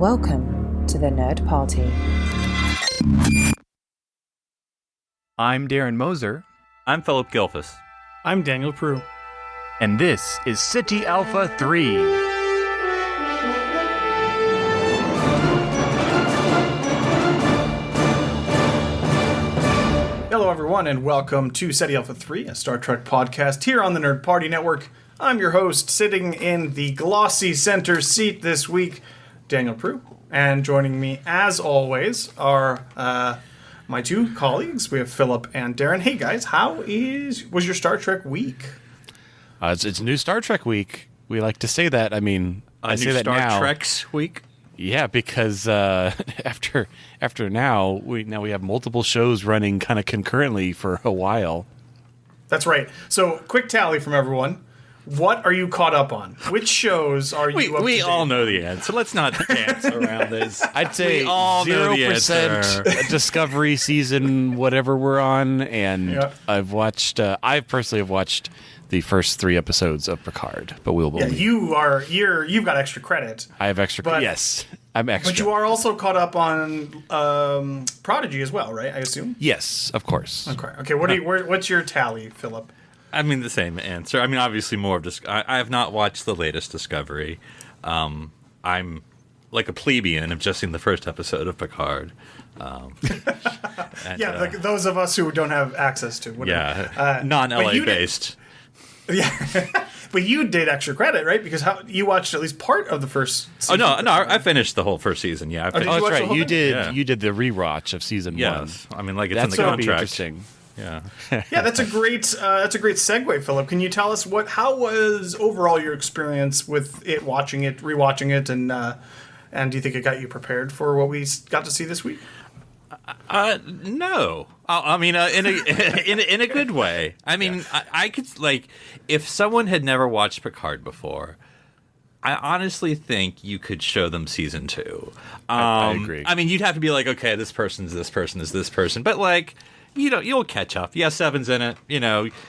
Welcome to the Nerd Party. I'm Darren Moser. I'm Philip Gilfus. I'm Daniel Prue. And this is City Alpha 3. Hello, everyone, and welcome to SETI Alpha 3, a Star Trek podcast here on the Nerd Party Network. I'm your host, sitting in the glossy center seat this week, Daniel Prue. And joining me, as always, are my two colleagues. We have Philip and Darren. Hey, guys, was your Star Trek week? It's new Star Trek week. We like to say that. I mean, I say that now. Star Trek's week? Yeah, because after now we have multiple shows running kind of concurrently for a while. That's right. So, quick tally from everyone. What are you caught up on? Which shows are you up to We date? all know the answer. Let's not dance around this. I'd say We all know the 0% Discovery season, whatever we're on, and Yep. I personally have watched the first 3 episodes of Picard, but we'll Yeah, you've got extra credit. I have extra. but- yes, I'm extra. But you are also caught up on Prodigy as well, right? I assume. Yes, of course. Okay. What's your tally, Philip? I mean, the same answer. I mean, obviously more of I have not watched the latest Discovery. I'm like a plebeian. I've just seen the first episode of Picard. Those of us who don't have access to whatever. Yeah, non-LA based. Yeah, but you did extra credit, right? Because you watched at least part of the first season. Oh, no, I finished the whole first season. Yeah, I did finished. you watch That's the right. whole You thing? did. Yeah. You did the rewatch of season 1. Yes, I mean, like it's That's in the gonna be contract. interesting. Yeah. Yeah, that's a great segue, Philip. Can you tell us how was overall your experience with it, rewatching it, and do you think it got you prepared for what we got to see this week? No. I mean, in a good way. I mean, I could, like, if someone had never watched Picard before, I honestly think you could show them season 2. I agree. I mean, you'd have to be like, okay, this person is this person, but like, you'll catch up. Yeah, Seven's in it.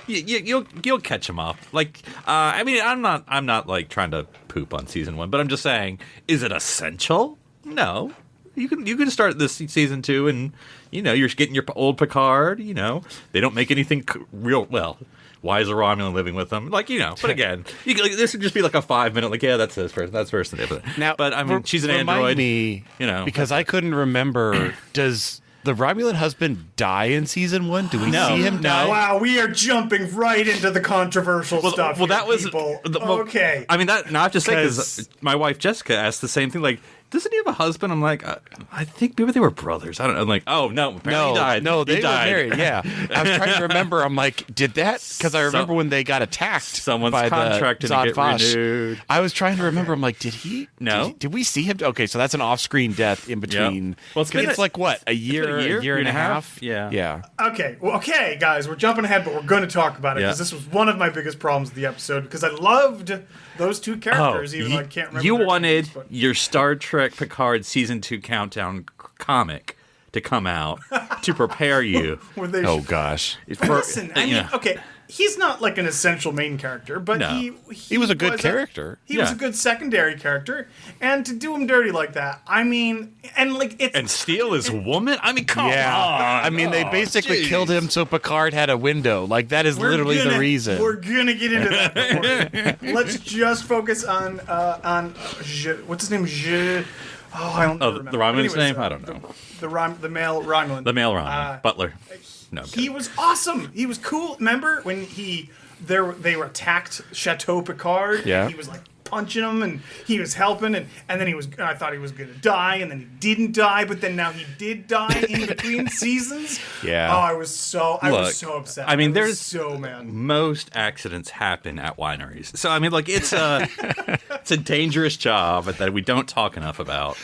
You'll catch them up. Like, I mean, I'm not like trying to poop on season 1, but I'm just saying, is it essential? No. You can start this season 2 and, you're getting your old Picard, They don't make anything real, well, why is a Romulan living with them? Like, but again, this would just be like a 5-minute, like, yeah, that's this person, that's person. Now, but, I mean, she's an remind android. Me, because I couldn't remember, does the Romulan husband die in season 1? Do we see him die? Wow, we are jumping right into the controversial stuff. Well, here, that was people. okay. I mean, that. Now I have to say, because my wife Jessica asked the same thing. Like, doesn't he have a husband? I'm like, I think maybe they were brothers. I don't know. I'm like, oh no, apparently he died. No, they died. were married. Yeah, I was trying to remember. I'm like, did that? Because I remember when they got attacked. Someone's by contract the didn't get Zod-Fosh. renewed. I was trying to remember. I'm like, did he? No. Did we see him? Okay, so that's an off-screen death in between. Yep. Well, it's like what, a year and a half? Yeah. Yeah. Okay, guys, we're jumping ahead, but we're going to talk about it because this was one of my biggest problems with the episode because I loved those two characters, even though I can't remember. You their wanted names, but... your Star Trek Picard Season 2 countdown comic to come out to prepare you. Oh, gosh. Listen, I mean, okay, he's not like an essential main character, but he was a good character. He was a good secondary character, and to do him dirty like that, I mean, and like it's and steal his woman. I mean, come on. I mean, they basically killed him so Picard had a window. Like that is literally the reason. We're gonna get into that. Let's just focus on what's his name? I don't remember. The Romulan's name? I don't know. The male Romulan. The male Romulan. Butler. No, he was awesome. He was cool. Remember when they were attacked Chateau Picard? Yeah. And he was like punching them and he was helping and then I thought he was going to die and then he didn't die, but then now he did die in between seasons. Yeah. Oh, I was so upset. I mean, there's so mad. Most accidents happen at wineries. So I mean, like it's a dangerous job that we don't talk enough about.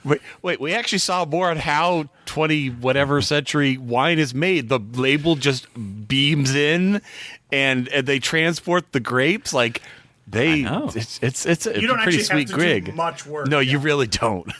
Wait, we actually saw more on how 20 whatever century wine is made. The label just beams in and they transport the grapes like it's a you don't pretty actually sweet have to grig. do much work. No, you really don't.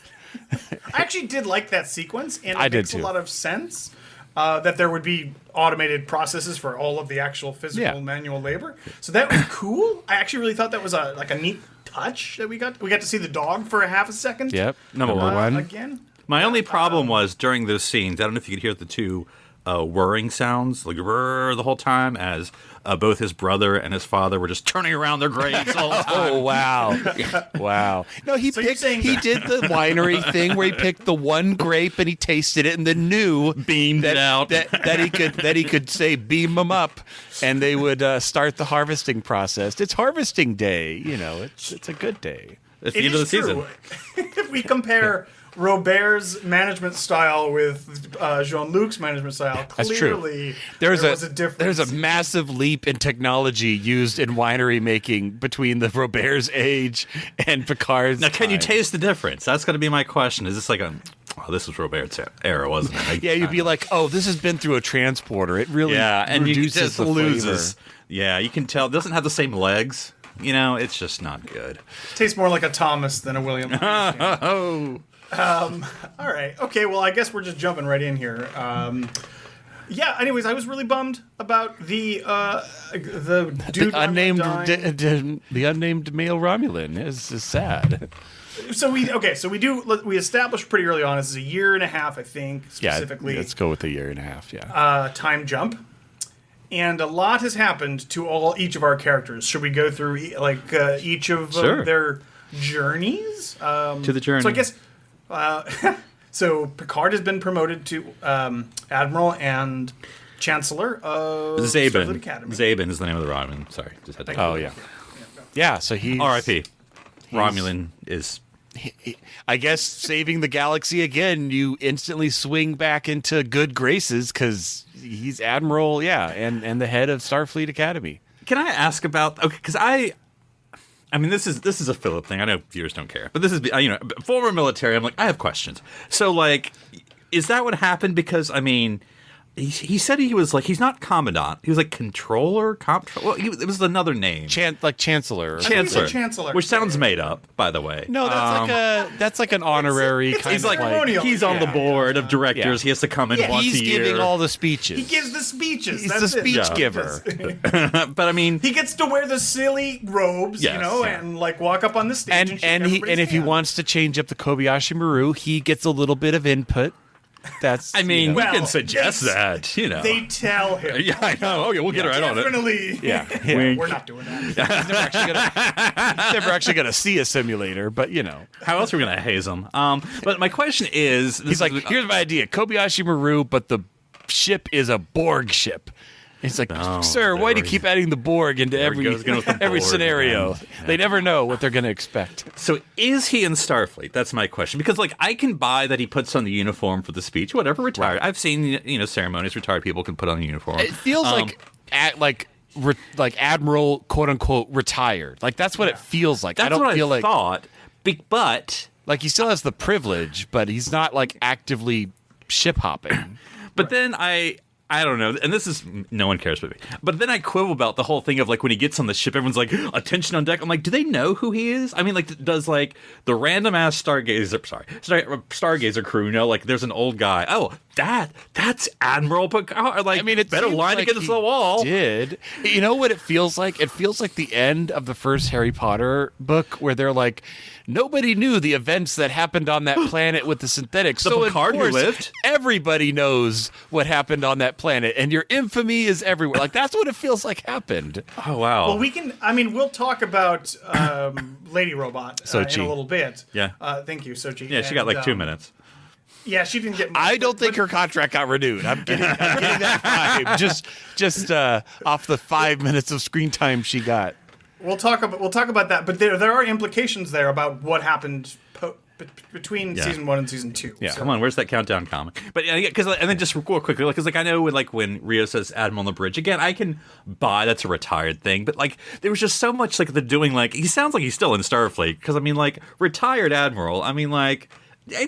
I actually did like that sequence, and I it did makes too. a lot of sense that there would be automated processes for all of the actual physical manual labor. So that was cool. I actually really thought that was a neat touch that we got. We got to see the dog for a half a second. Yep. Number one. Again. My only problem was during those scenes, I don't know if you could hear the two whirring sounds, like the whole time, as both his brother and his father were just turning around their graves all the time. Oh wow, wow! No, he So you're picked. saying He that- did the winery thing where he picked the one grape and he tasted it and then knew Beamed that, it out. that he could say beam them up, and they would start the harvesting process. It's harvesting day, you know. It's a good day. It's the It end of the is season. true. If we compare Robert's management style with Jean-Luc's management style, That's clearly true. there was a difference. There's a massive leap in technology used in winery making between the Robert's age and Picard's. Now, can you time. taste the difference? That's going to be my question. Is this like this was Robert's era, wasn't it? Yeah, you'd be like, oh, this has been through a transporter. It really and you reduces just the loses. flavor. Yeah, you can tell. It doesn't have the same legs. You know, it's just not good. Tastes more like a Thomas than a William. Oh. All right. Okay. Well, I guess we're just jumping right in here. Yeah. Anyways, I was really bummed about the dude The unnamed dying. the unnamed male Romulan is sad. So we established pretty early on. This is a year and a half, I think, specifically. Yeah, let's go with a year and a half. Yeah. Time jump. And a lot has happened to each of our characters. Should we go through each of Sure. their journeys? To the journey. So I guess. So Picard has been promoted to Admiral and Chancellor of Starfleet Zabin. Academy. Zabin is the name of the Romulan. Sorry, just had to. Oh yeah. Yeah. So he's R.I.P. Romulan is. I guess saving the galaxy again. You instantly swing back into good graces because he's Admiral. Yeah, and the head of Starfleet Academy. Can I ask about? Okay, because I mean, this is a Philip thing. I know viewers don't care, but this is former military. I'm like, I have questions. So like, is that what happened? Because I mean, he said he was like he's not commandant. He was like controller. Well, it was another name. Chancellor. Chancellor. Which sounds made up, by the way. No, that's like an honorary kind He's of like ceremonial. he's on the Yeah. board of directors. Yeah. He has to come in once He's a year. giving all the speeches. He gives the speeches. He's That's the speech it. giver. But I mean, He gets to wear the silly robes, Yes, yeah. and like walk up on the stage and, shake And everybody's if he hand. wants to change up the Kobayashi Maru, he gets a little bit of input. That's I mean, you know. we Well, can suggest they- that. You know. They tell him. Yeah, I know. Okay, we'll get right on it. Definitely. Yeah. We're not doing that. He's never actually gonna see a simulator, but you know. How else are we gonna haze him? But my question is, He's like, here's my idea: Kobayashi Maru, but the ship is a Borg ship. He's like, sir, why do you keep adding the Borg into he every goes again with the every Borg, scenario? man. Yeah. They never know what they're going to expect. so is he in Starfleet? That's my question. Because like I can buy that he puts on the uniform for the speech, whatever. Retired. I've seen ceremonies. Retired people can put on the uniform. It feels like Admiral, quote unquote, retired. Like that's what it feels like. That's I don't what feel I like thought. But like he still has the privilege, but he's not like actively ship hopping. But then I don't know, and this is no one cares but me. But then I quibble about the whole thing of like when he gets on the ship, everyone's like, "Attention on deck." I'm like, do they know who he is? I mean, like, does like the random ass Stargazer crew know? Like, there's an old guy. Oh, that's Admiral Picard. Like, I mean, it better seems line like against he the wall. Did you know what it feels like? It feels like the end of the first Harry Potter book, where they're like, nobody knew the events that happened on that planet with the synthetics. The so Picard of who course, lived? everybody knows what happened on that planet, and your infamy is everywhere. Like that's what it feels like happened. Oh wow. Well, we'll talk about Lady Robot in Sochi. a little bit. Yeah. Thank you, Sochi. yeah, she got like 2 minutes. Yeah, she didn't get much. I don't think her contract got renewed. I'm getting that vibe. Just off the 5 minutes of screen time she got. We'll talk about that, but there are implications there about what happened between season 1 and season 2. Yeah. So- Come on, where's that countdown comic? But yeah, because and then just real quickly, because like I know when Rio says Admiral on the bridge again, I can buy that's a retired thing, but like there was just so much like the doing like he sounds like he's still in Starfleet because I mean like retired Admiral. I mean like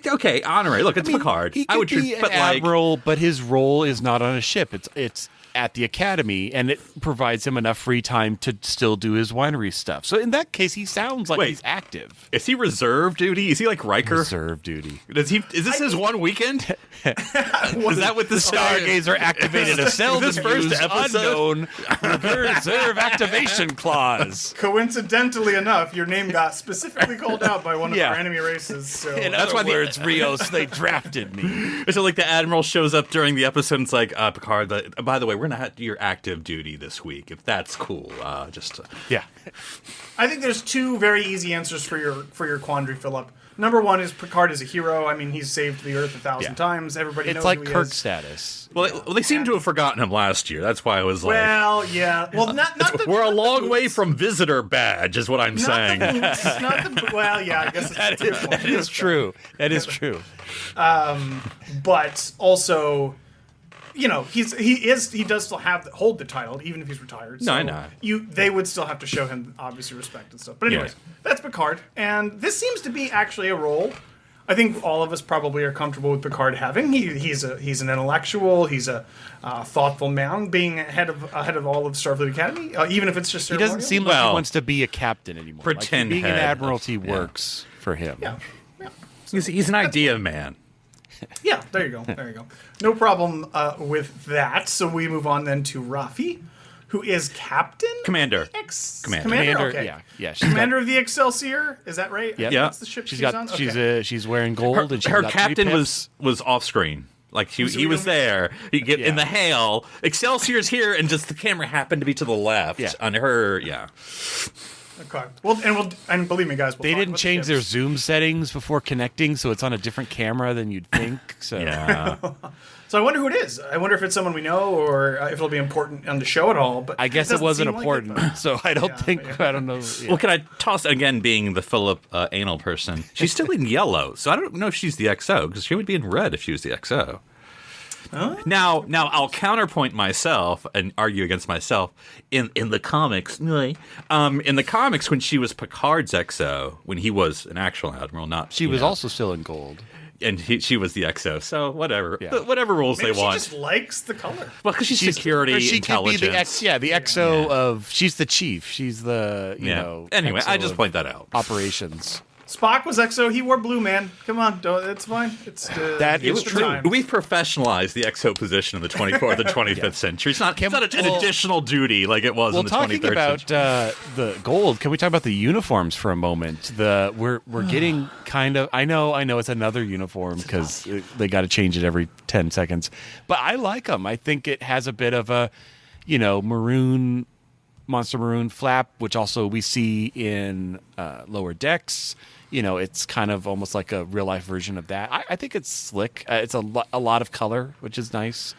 okay, honorary. Look, it's Picard. He I could would be treat, an but like admiral, but his role is not on a ship. It's at the academy, and it provides him enough free time to still do his winery stuff. So in that case, he sounds like he's active. Is he reserve duty? Is he like Riker? Reserve duty. Is this his one weekend? Is that what the Stargazer activated a cell this first episode? unknown reserve activation clause. Coincidentally enough, your name got specifically called out by one of our enemy races. So In That's other why words, Rios, they drafted me. So like the Admiral shows up during the episode and it's like, Picard, by the way, we're not your active duty this week, if that's cool. Yeah. I think there's two very easy answers for your quandary, Philip. Number one is Picard is a hero. I mean, he's saved the Earth 1,000 times. Everybody knows like who he Kirk is. status. Well, they seem to have forgotten him last year. That's why I was like, Well, yeah. Well, we're a long way from visitor badge, is what I'm saying. Well, yeah, I guess That is true. That is true. But also, he does still hold the title even if he's retired. So I know. They would still have to show him obviously respect and stuff. But anyways, that's Picard, and this seems to be actually a role I think all of us probably are comfortable with Picard having. He's an intellectual. He's a thoughtful man, being ahead of all of Starfleet Academy, even if it's just he doesn't seem like he wants to be a captain anymore. Pretend being head. an admiralty works for him. Yeah. He's an idea man. Yeah, there you go. No problem with that. So we move on then to Rafi, who is Captain? Commander. Commander? Okay. Yeah. Commander of the Excelsior? Is that right? Yeah. That's the ship she's on? Okay. She's wearing gold, and she's Her got captain 3 pips. was off screen. Like he was there. You get in the hail. Excelsior's here, and just the camera happened to be to the left on her. Yeah. Okay. And believe me, guys, they didn't change their zoom settings before connecting, so it's on a different camera than you'd think. So Yeah. So I wonder who it is. I wonder if it's someone we know or if it'll be important on the show at all. But I guess it wasn't important, so I don't think. I don't know. Yeah. Well, can I toss again? Being the Philip anal person, she's still in yellow, so I don't know if she's the XO because she would be in red if she was the XO. Now I'll counterpoint myself and argue against myself. In the comics, in the comics, when she was Picard's XO, when he was an actual admiral, She was also still in gold. And she was the XO, so whatever rules maybe they want. She just likes the color. Well, because she's security, or she intelligence. could be the XO of. She's the chief. She's the Anyway, XO I just of point that out. Operations. Spock was XO. He wore blue, man. Come on, it's fine. That is true. We've professionalized the XO position in the 24th and 25th century. It's not an additional duty like it was in the 23rd talking about century. The gold, can we talk about the uniforms for a moment? We're getting kind of. I know it's another uniform because they got to change it every 10 seconds. But I like them. I think it has a bit of a, maroon, monster maroon flap, which also we see in Lower Decks. It's kind of almost like a real life version of that. I think it's slick. It's a lot of color, which is nice.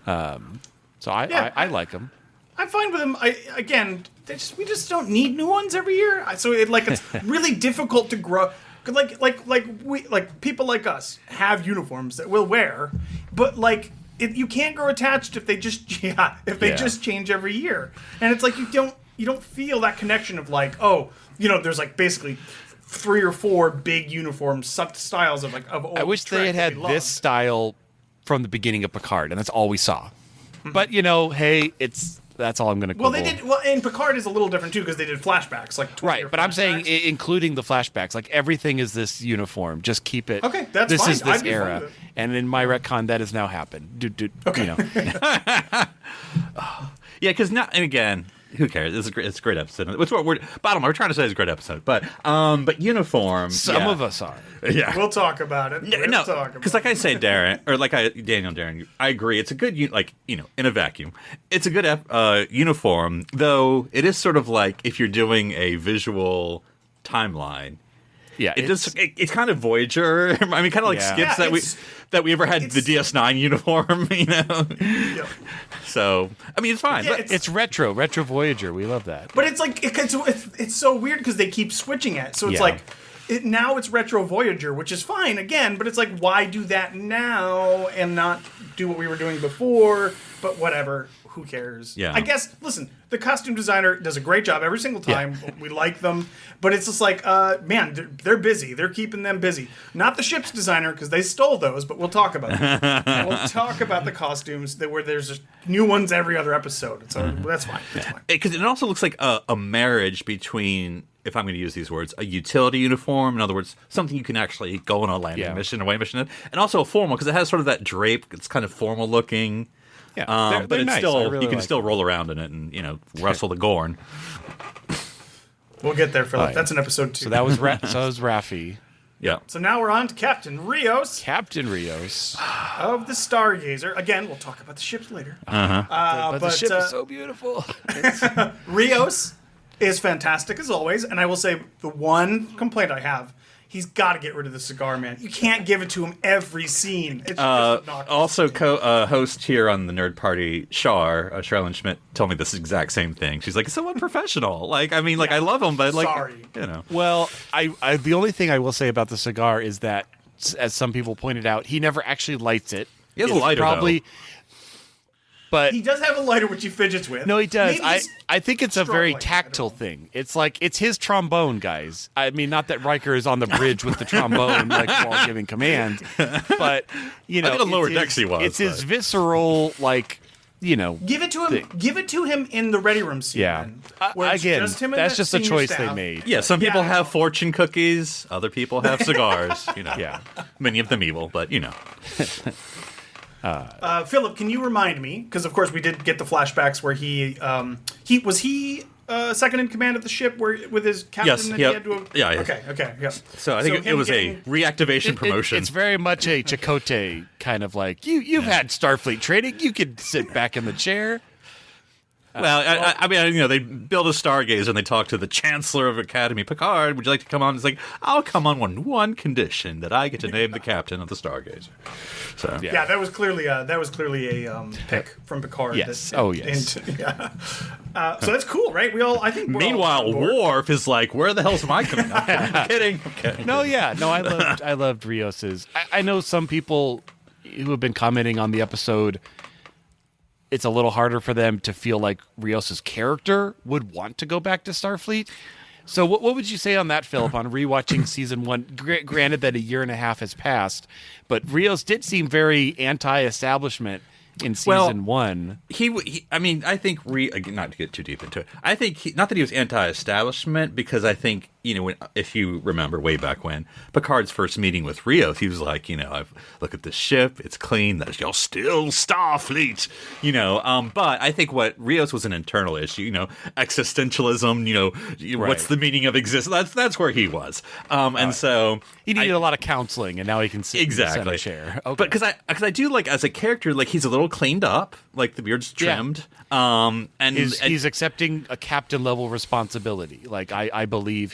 So I like them. I'm fine with them. We just don't need new ones every year. So it's really difficult to grow. Like people like us have uniforms that we'll wear, but you can't grow attached if they just just change every year. And it's like you don't feel that connection of there's basically 3 or 4 big uniforms, styles of old. I wish they had this style from the beginning of Picard, and that's all we saw. But hey, that's all I'm going to. Well, they did. Well, and Picard is a little different too because they did flashbacks, right. But I'm saying, including the flashbacks, everything is this uniform. Just keep it. Okay, that's this fine. is this era, and in my retcon, that has now happened. Okay. Yeah, because now and again. Who cares? It's a great episode. It's what we're trying to say is a great episode. But uniform. Some of us are. Yeah, we'll talk about it. Because like I say, Darren, or Darren, I agree. It's a good, in a vacuum, it's a good uniform. Though it is sort of like if you're doing a visual timeline. Yeah, it's kind of Voyager. I mean, kind of like skips that we ever had the DS9 uniform, Yep. So I mean, it's fine. Yeah, but it's retro Voyager. We love that. But it's it's so weird because they keep switching it. So it's now it's retro Voyager, which is fine again. But it's why do that now and not do what we were doing before? But whatever. who cares? Yeah. I guess, listen, the costume designer does a great job every single time. We like them. But it's just like, man, they're busy. They're keeping them busy. Not the ship's designer, because they stole those, but we'll talk about that. We'll talk about the costumes where there's just new ones every other episode. So that's fine. That's fine. Because it also looks like a marriage between, if I'm going to use these words, a utility uniform, in other words, something you can actually go on a landing mission, away mission, and also a formal, because it has sort of that drape. It's kind of formal looking. Yeah, but they're it's nice. still really you can like still roll around in it and wrestle the Gorn. We'll get there, Philip. Right. That's in episode 2. So that was Raffi. Yeah. So now we're on to Captain Rios Captain Rios. of the Stargazer. Again, we'll talk about the ships later. But the ship is so beautiful. Rios is fantastic as always, and I will say the one complaint I have, he's got to get rid of the cigar, man. You can't give it to him every scene. It's just obnoxious. Also, host here on the Nerd Party, Charlene Schmidt, told me this exact same thing. She's like, it's so unprofessional. Like, I mean, like, I love him, but like, Sorry. Well, I the only thing I will say about the cigar is that, as some people pointed out, he never actually lights it. He has a lighter, though. But He does have a lighter which he fidgets with. no, he does. Maybe he's I think it's a strong very lighter. I tactile don't know. thing. It's like it's his trombone, guys. I mean, not that Riker is on the bridge with the trombone like while giving command, but I think on Lower it's Decks he was, It's his but- visceral, like Give it to him. Give it to him in the ready room scene. yeah. then, where it's Again, just him and that's that just a senior choice staff. they made. Yeah, some people Yeah. have fortune cookies, other people have cigars. Yeah. Many of them evil, but Philip, can you remind me? Because of course we did get the flashbacks where he was second in command of the ship where with his captain. Yes, that yep. he had to Yeah, yeah. Okay. Yep. So I think it him was getting- a reactivation promotion. It's very much a Chakotay kind of like you've had Starfleet training. You could sit back in the chair. Well, I mean, they build a Stargazer and they talk to the Chancellor of Academy, Picard. Would you like to come on? It's like, I'll come on one condition, that I get to name the captain of the Stargazer. So Yeah, that was clearly a pick from Picard. Yes. that- Oh, yes. yeah. So that's cool, right? I think. we're all meanwhile, on board. Worf is like, where the hell's my coming? I'm kidding. No, I loved Rios's. I know some people who have been commenting on the episode. It's a little harder for them to feel like Rios's character would want to go back to Starfleet. So what would you say on that, Philip, on rewatching season 1? Granted that a year and a half has passed, but Rios did seem very anti-establishment in season 1. He I mean, I think not to get too deep into it. I think not that he was anti-establishment, because I think if you remember way back when Picard's first meeting with Rios, he was like, I've look at this ship, it's clean, that's y'all still Starfleet, But I think what Rios was an internal issue, existentialism, what's the meaning of existence? That's where he was, and so He needed a lot of counseling, and now he can sit in the exactly center chair. Okay. But because I do like as a character, like he's a little cleaned up, like the beard's trimmed, and he's accepting a captain level responsibility. Like I believe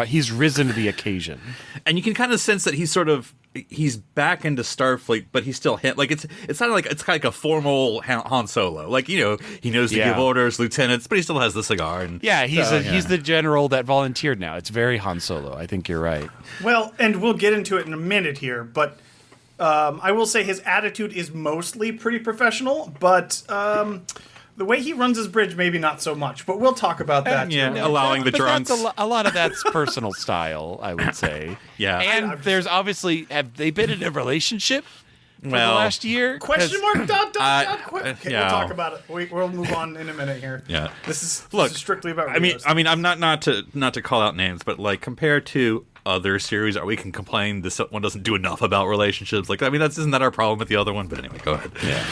he's risen to the occasion. and you can kind of sense that he's back into Starfleet, but he's still like it's not like it's kind of like a formal Han Solo, like he knows to give orders, lieutenants, but he still has the cigar. And Yeah, he's the general that volunteered now. It's very Han Solo. I think you're right. Well, and we'll get into it in a minute here, but I will say his attitude is mostly pretty professional, but the way he runs his bridge, maybe not so much. But we'll talk about that. allowing the But drunks. that's a lot of that's personal style, I would say. Yeah. And there's obviously, have they been in a relationship for the Well, last year? Question 'Cause- mark, dot, okay, yeah. we'll talk about it. We'll move on in a minute here. Yeah. This is Look, strictly about I mean, Rios. I'm not to call out names, but like compared to other series, we can complain this one doesn't do enough about relationships. Like, I mean, isn't that our problem with the other one? But anyway, go ahead. Yeah.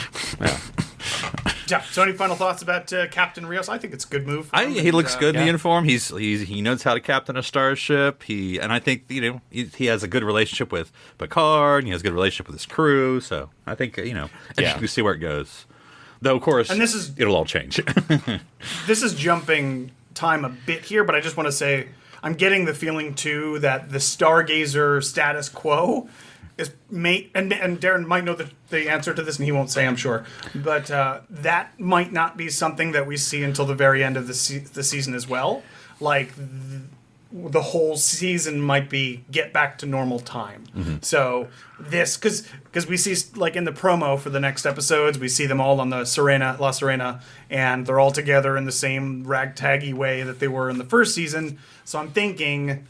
Yeah. So, any final thoughts about Captain Rios? I think it's a good move. for him, He looks and, good in the yeah. uniform. He knows how to captain a starship. And I think he has a good relationship with Picard. And he has a good relationship with his crew. So I think interesting to see where it goes. Though of course, And it'll all change. This is jumping time a bit here, but I just want to say I'm getting the feeling too that the Stargazer status quo is and Darren might know the answer to this, and he won't say, I'm sure, but that might not be something that we see until the very end of the season as well. Like the whole season might be get back to normal time. So this, because we see, like, in the promo for the next episodes, we see them all on the La Serena, and they're all together in the same ragtaggy way that they were in the first season. So I'm thinking,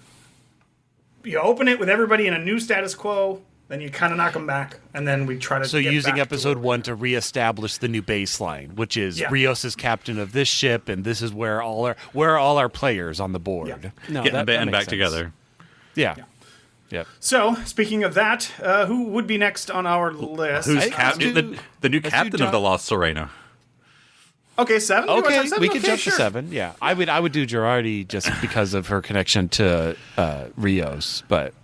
you open it with everybody in a new status quo, then you kind of knock them back, and then we try to. So get using back episode 1 to reestablish the new baseline, which is Rios is captain of this ship, and this is where all our players on the board. Yeah. No, Getting the band makes back sense. together. Yeah. Yep. So, speaking of that, who would be next on our list? Who's let's do- the new let's do captain of the La Serena? Okay, 7. You wanna Okay, talk 7? we could Okay, jump sure. to 7. Yeah, I would do Girardi just because of her connection to Rios, but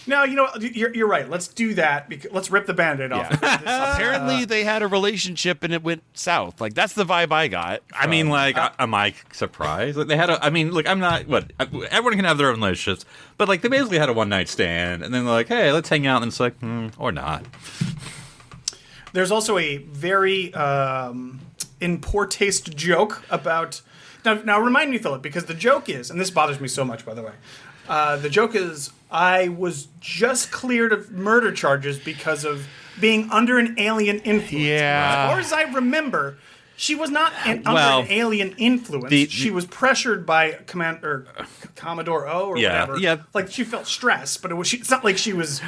No, you know what? You're right. Let's do that. Let's rip the Band-Aid off. apparently they had a relationship and it went south. Like that's the vibe I got. I mean, like, am I surprised? Like, they had I mean, look, I'm not. Everyone can have their own relationships, but like, they basically had a one-night stand, and then they're like, hey, let's hang out, and it's like, or not. There's also a very in poor taste joke about. Now, remind me, Philip, because the joke is, and this bothers me so much, by the way. The joke is, I was just cleared of murder charges because of being under an alien influence. Yeah. As far as I remember, she was not under Well, an alien influence. She was pressured by Commodore O or whatever. Yeah. Like, she felt stress, but it's not like she was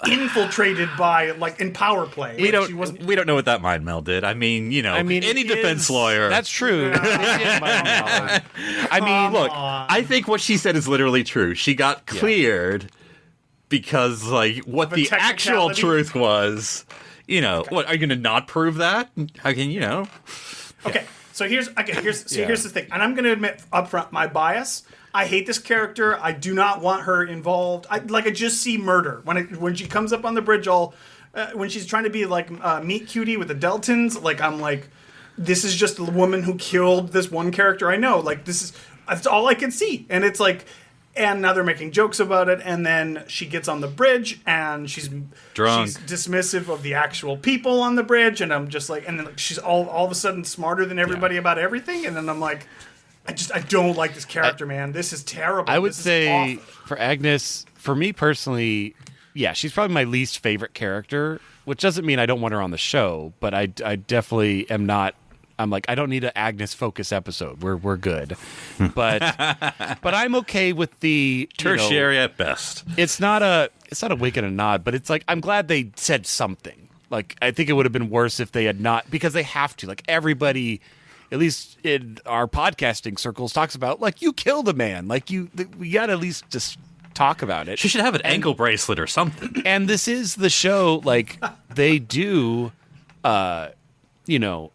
infiltrated by, like, in power play. We Like, she wasn't. don't know what that mind meld did. I mean, any it defense is- lawyer. That's true. I mean, Look, I think what she said is literally true. She got cleared because, like, what Of a the actual technicality? truth was. What, are you going to not prove that? How can Okay, so here's the thing, and I'm going to admit upfront my bias. I hate this character. I do not want her involved. I just see murder when she comes up on the bridge. When she's trying to be like meet cutie with the Deltons. Like, I'm like, this is just a woman who killed this one character I know. Like, that's all I can see, and it's like. And now they're making jokes about it, and then she gets on the bridge, and she's Drunk. She's dismissive of the actual people on the bridge, and I'm just like, and then she's all of a sudden smarter than everybody about everything, and then I'm like, I don't like this character, man. This is terrible. I would This is say awful. for Agnes, for me personally, yeah, she's probably my least favorite character, which doesn't mean I don't want her on the show, but I definitely am not. I'm like, I don't need an Agnes focus episode. We're good, but I'm okay with the tertiary at best. It's not a wink and a nod, but it's like I'm glad they said something. Like I think it would have been worse if they had not, because they have to. Like everybody, at least in our podcasting circles, talks about like you killed a man. Like we got to at least just talk about it. She should have an ankle bracelet or something. And this is the show. Like they do.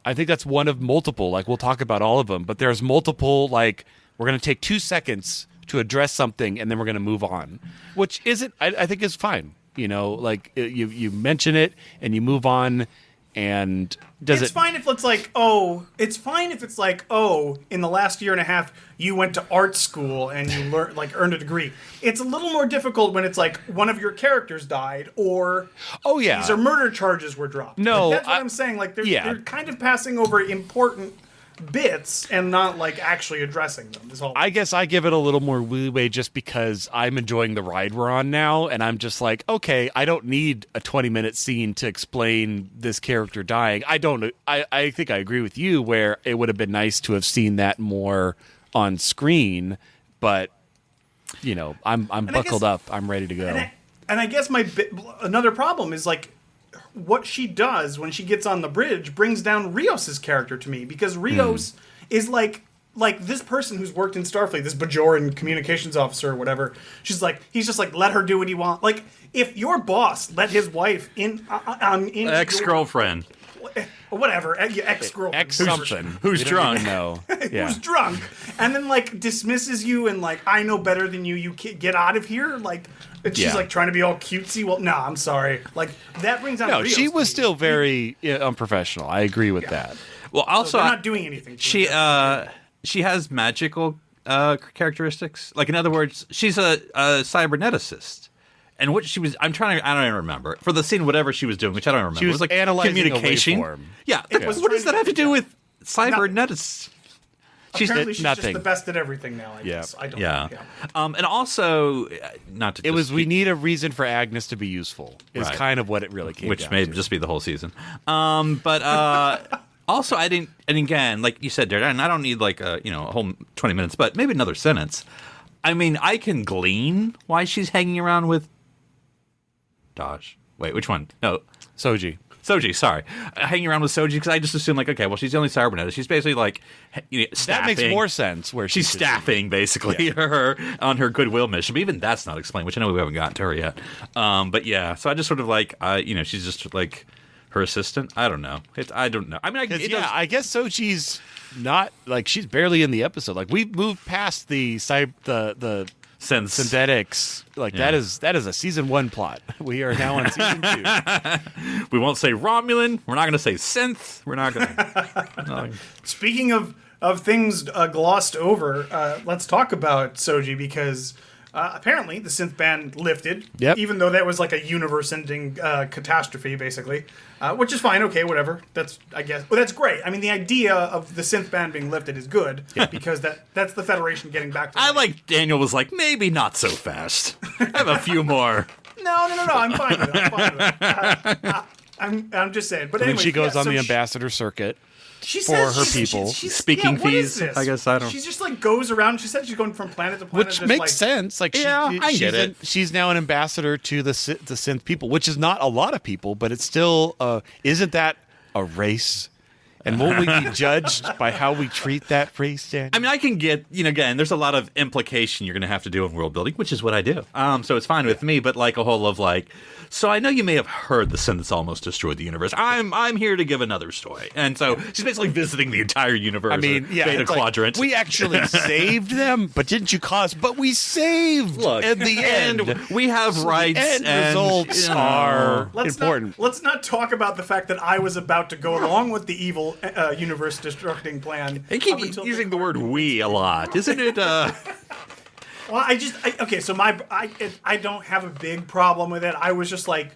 I think that's one of multiple, like we'll talk about all of them, but there's multiple, like we're going to take 2 seconds to address something and then we're going to move on, which isn't, I think is fine. Like you mention it and you move on, and It's fine if it's like, in the last year and a half, you went to art school and you earned a degree. It's a little more difficult when it's like one of your characters died, or these are murder charges were dropped. No, Like, that's what I'm saying. Like they're kind of passing over important bits and not like actually addressing them. I guess I give it a little more leeway just because I'm enjoying the ride we're on now, and I'm just like, okay, I don't need a 20-minute scene to explain this character dying. I think I agree with you where it would have been nice to have seen that more on screen, but I'm buckled up. I'm ready to go. And I guess another problem is like what she does when she gets on the bridge brings down Rios's character to me, because Rios is like this person who's worked in Starfleet, this Bajoran communications officer or whatever. He's just like, let her do what he wants. Like, if your boss let his wife in Ex-girlfriend. whatever, ex-girlfriend, Ex something. Who's drunk. No. Yeah. who's drunk, and then like dismisses you and like, I know better than you. You get out of here. Like, and she's like trying to be all cutesy. Well, no, I'm sorry. Like that brings out. No, Rios she to was me. still very unprofessional. I agree with that. Well, also, They're not doing anything. she has magical characteristics. Like, in other words, she's a cyberneticist. And what she was, I don't even remember. For the scene, whatever she was doing, which I don't remember. She was it was like analyzing a communication. waveform. Yeah. It was What does trying that have to do yeah. with cybernetics? Apparently, she's just nothing. the best at everything now. I guess. I don't know. Yeah. And also, not to. It was we need a reason for Agnes to be useful. Is Right. kind of what it really came which down may to. just be the whole season. But also, I didn't. And again, like you said, Darren, and I don't need like a whole 20 minutes, but maybe another sentence. I mean, I can glean why she's hanging around with Daj. Wait, which one? No, Soji. Soji. Sorry, hanging around with Soji because I just assume like, okay, well, she's the only cybernetic. She's basically like, staffing. That makes more sense. Where She's staffing basically her on her goodwill mission, but even that's not explained, which I know we haven't gotten to her yet. But yeah, so I just sort of like, she's just like her assistant. I don't know. I don't know. I mean, I guess Soji's not like she's barely in the episode. Like we've moved past the since synthetics. Like Yeah. that is a season 1 plot. We are now on season 2. we won't say Romulan. We're not going to say synth. We're not going to. Speaking of things glossed over, let's talk about Soji because apparently the synth ban lifted. Yep. Even though that was like a universe-ending catastrophe, basically, which is fine. Okay, whatever. That's that's great. I mean, the idea of the synth ban being lifted is good because that's the Federation getting back to. I like Daniel was like maybe not so fast. I have a few more. No. I'm fine with it. I'm just saying. But And anyway, then she goes on so the ambassador circuit. She for says her she's- people. she's- Speaking what is fees, this? I guess, I don't- She's just like goes around. She said she's going from planet to planet. Which just makes like, sense. Like I get it. She's now an ambassador to the synth people, which is not a lot of people, but it's still isn't that a race? And won't we be judged by how we treat that race, Dan? I mean, I can get, again, there's a lot of implication you're going to have to do in world building, which is what I do. So it's fine with me, but like a whole of like, so I know you may have heard the sin that's almost destroyed the universe. I'm here to give another story. And so she's basically visiting the entire universe. I mean, yeah, Beta it's like, Quadrant. we actually saved them, but didn't you cause? But we saved. Look, at the end, we have rights. end and results are important. Let's not talk about the fact that I was about to go along with the evil universe destructing plan. They keep up until using the word "we" a lot, isn't it? Well, okay. So I don't have a big problem with it. I was just like,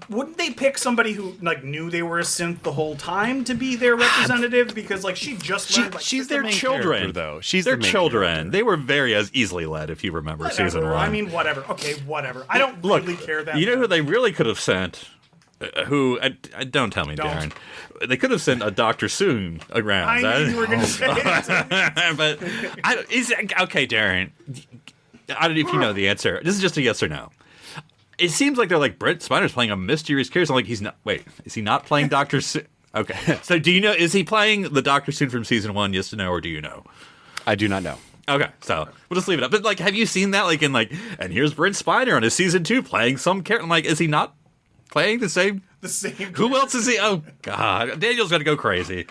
wouldn't they pick somebody who like knew they were a synth the whole time to be their representative? Because like she just learned. Like, she's Their the main children, character, though. She's their the main children. character. They were very as easily led, if you remember season whatever. 1. I mean, whatever. Okay, whatever. I don't Look, really care that. you know much. who they really could have sent? Don't tell me, Don't. Darren. They could have sent a Dr. Soon around. I knew you were going to say it. But okay, Darren. I don't know if you know the answer. This is just a yes or no. It seems like they're like Brent Spiner's playing a mysterious character. I'm like, he's not. Wait, is he not playing Dr. Soon? Okay, so do you know? Is he playing the Dr. Soon from season 1? Yes or no, or do you know? I do not know. Okay, so we'll just leave it up. But like, have you seen that? Like in like, and here's Brent Spiner on his season 2 playing some character. I'm like, is he not playing the same? The same. Who else is he? Oh God, Daniel's gonna go crazy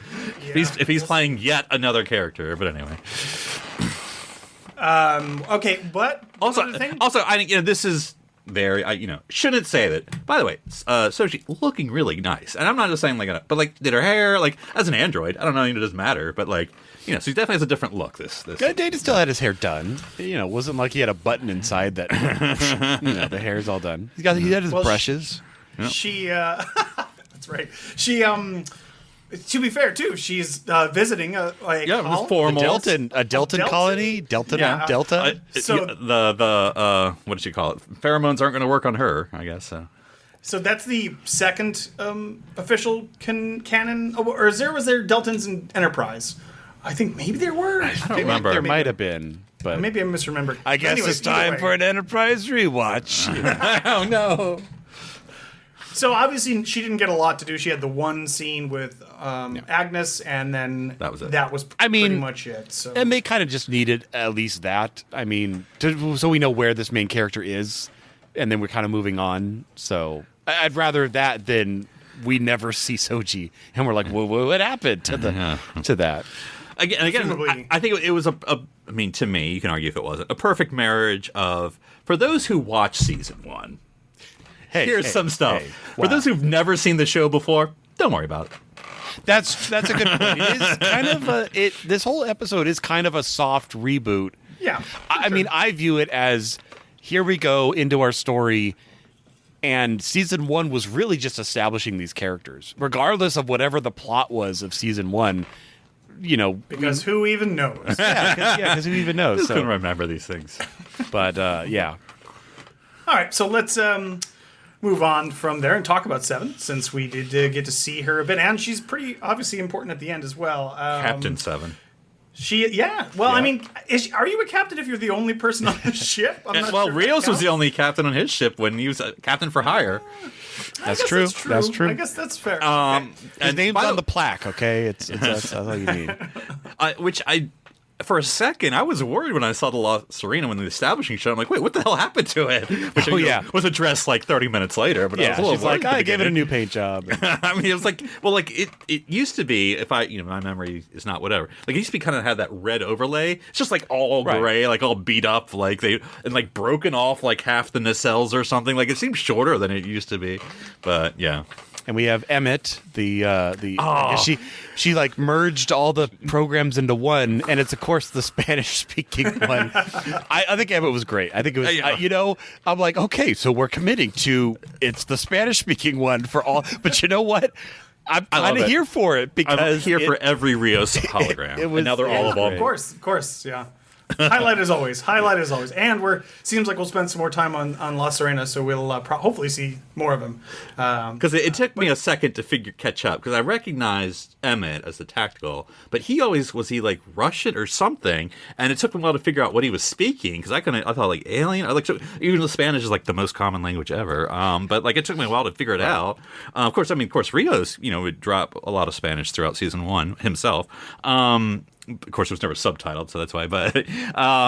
if he's playing yet another character. But anyway, Okay, but also, another thing? I think this is very shouldn't say that. By the way, Soji looking really nice, and I'm not just saying but like did her hair like as an android? I don't know, it doesn't matter, but like so he definitely has a different look. This Data still had his hair done. It wasn't like he had a button inside that. The hair's all done. He had his brushes. She that's right. She to be fair too, she's visiting a was formal. A Deltan colony? Delta? Yeah. Delta? So- the what did you call it? Pheromones aren't going to work on her, I guess. So that's the second official canon, or was there Deltans in Enterprise? I think maybe there were. I don't remember. There might have been, but Maybe I misremembered. I guess Anyways, it's time either for way. an Enterprise rewatch. Oh no. So obviously she didn't get a lot to do. She had the one scene with Agnes, and then That was it. That was I mean, pretty much it. So And they kind of just needed at least that. I mean, so we know where this main character is, and then we're kind of moving on. So I'd rather that than we never see Soji, and we're like, well, what happened to that? Again, Presumably. I think it was I mean, to me, you can argue if it wasn't, a perfect marriage of, for those who watch season 1, here's some stuff. For those who've never seen the show before, don't worry about it. That's a good point. It is kind of this whole episode is kind of a soft reboot. yeah, I mean, I view it as here we go into our story, and season 1 was really just establishing these characters, regardless of whatever the plot was of season 1. Because who even knows? because who even knows? Who So, can remember these things? but yeah. All right, so let's move on from there and talk about Seven, since we did get to see her a bit, and she's pretty obviously important at the end as well. Captain Seven. Well, I mean, are you a captain if you're the only person on the ship? I'm not Well, sure if that Rios was counts. the only captain on his ship when he was a captain for hire. That's I guess true. That's That's true. I guess that's fair. His name's by on the plaque, okay? That's all you need. For a second, I was worried when I saw the La Serena when the establishing shot. I'm like, wait, what the hell happened to it? Which was addressed like 30 minutes later. But I was a little she's like, worried at the I gave it a beginning. new paint job. I mean, it was like, it used to be, if my memory is not whatever, like it used to be kind of had that red overlay. It's just like all Right. gray, like all beat up, and like broken off like half the nacelles or something. Like it seems shorter than it used to be, but yeah. And we have Emmett, I guess she like merged all the programs into one, and it's of course the Spanish speaking one. I think Emmett was great. I think it was, Yeah. I'm like, okay, so we're committing to it's the Spanish speaking one for all. But you know what? I'm love kind of it. here for it because I'm here for every Rios hologram. it was- and now they're all yeah, evolving. Of course, yeah. Highlight as always. And seems like we'll spend some more time on La Serena, so we'll hopefully see more of him. Because it took me a second to catch up, because I recognized Emmett as the tactical, but he like Russian or something, and it took me a while to figure out what he was speaking, because I thought like alien, or like so, even though Spanish is like the most common language ever, but like it took me a while to figure it out. Of course, Rios, would drop a lot of Spanish throughout season 1 himself. Of course, it was never subtitled, so that's why. But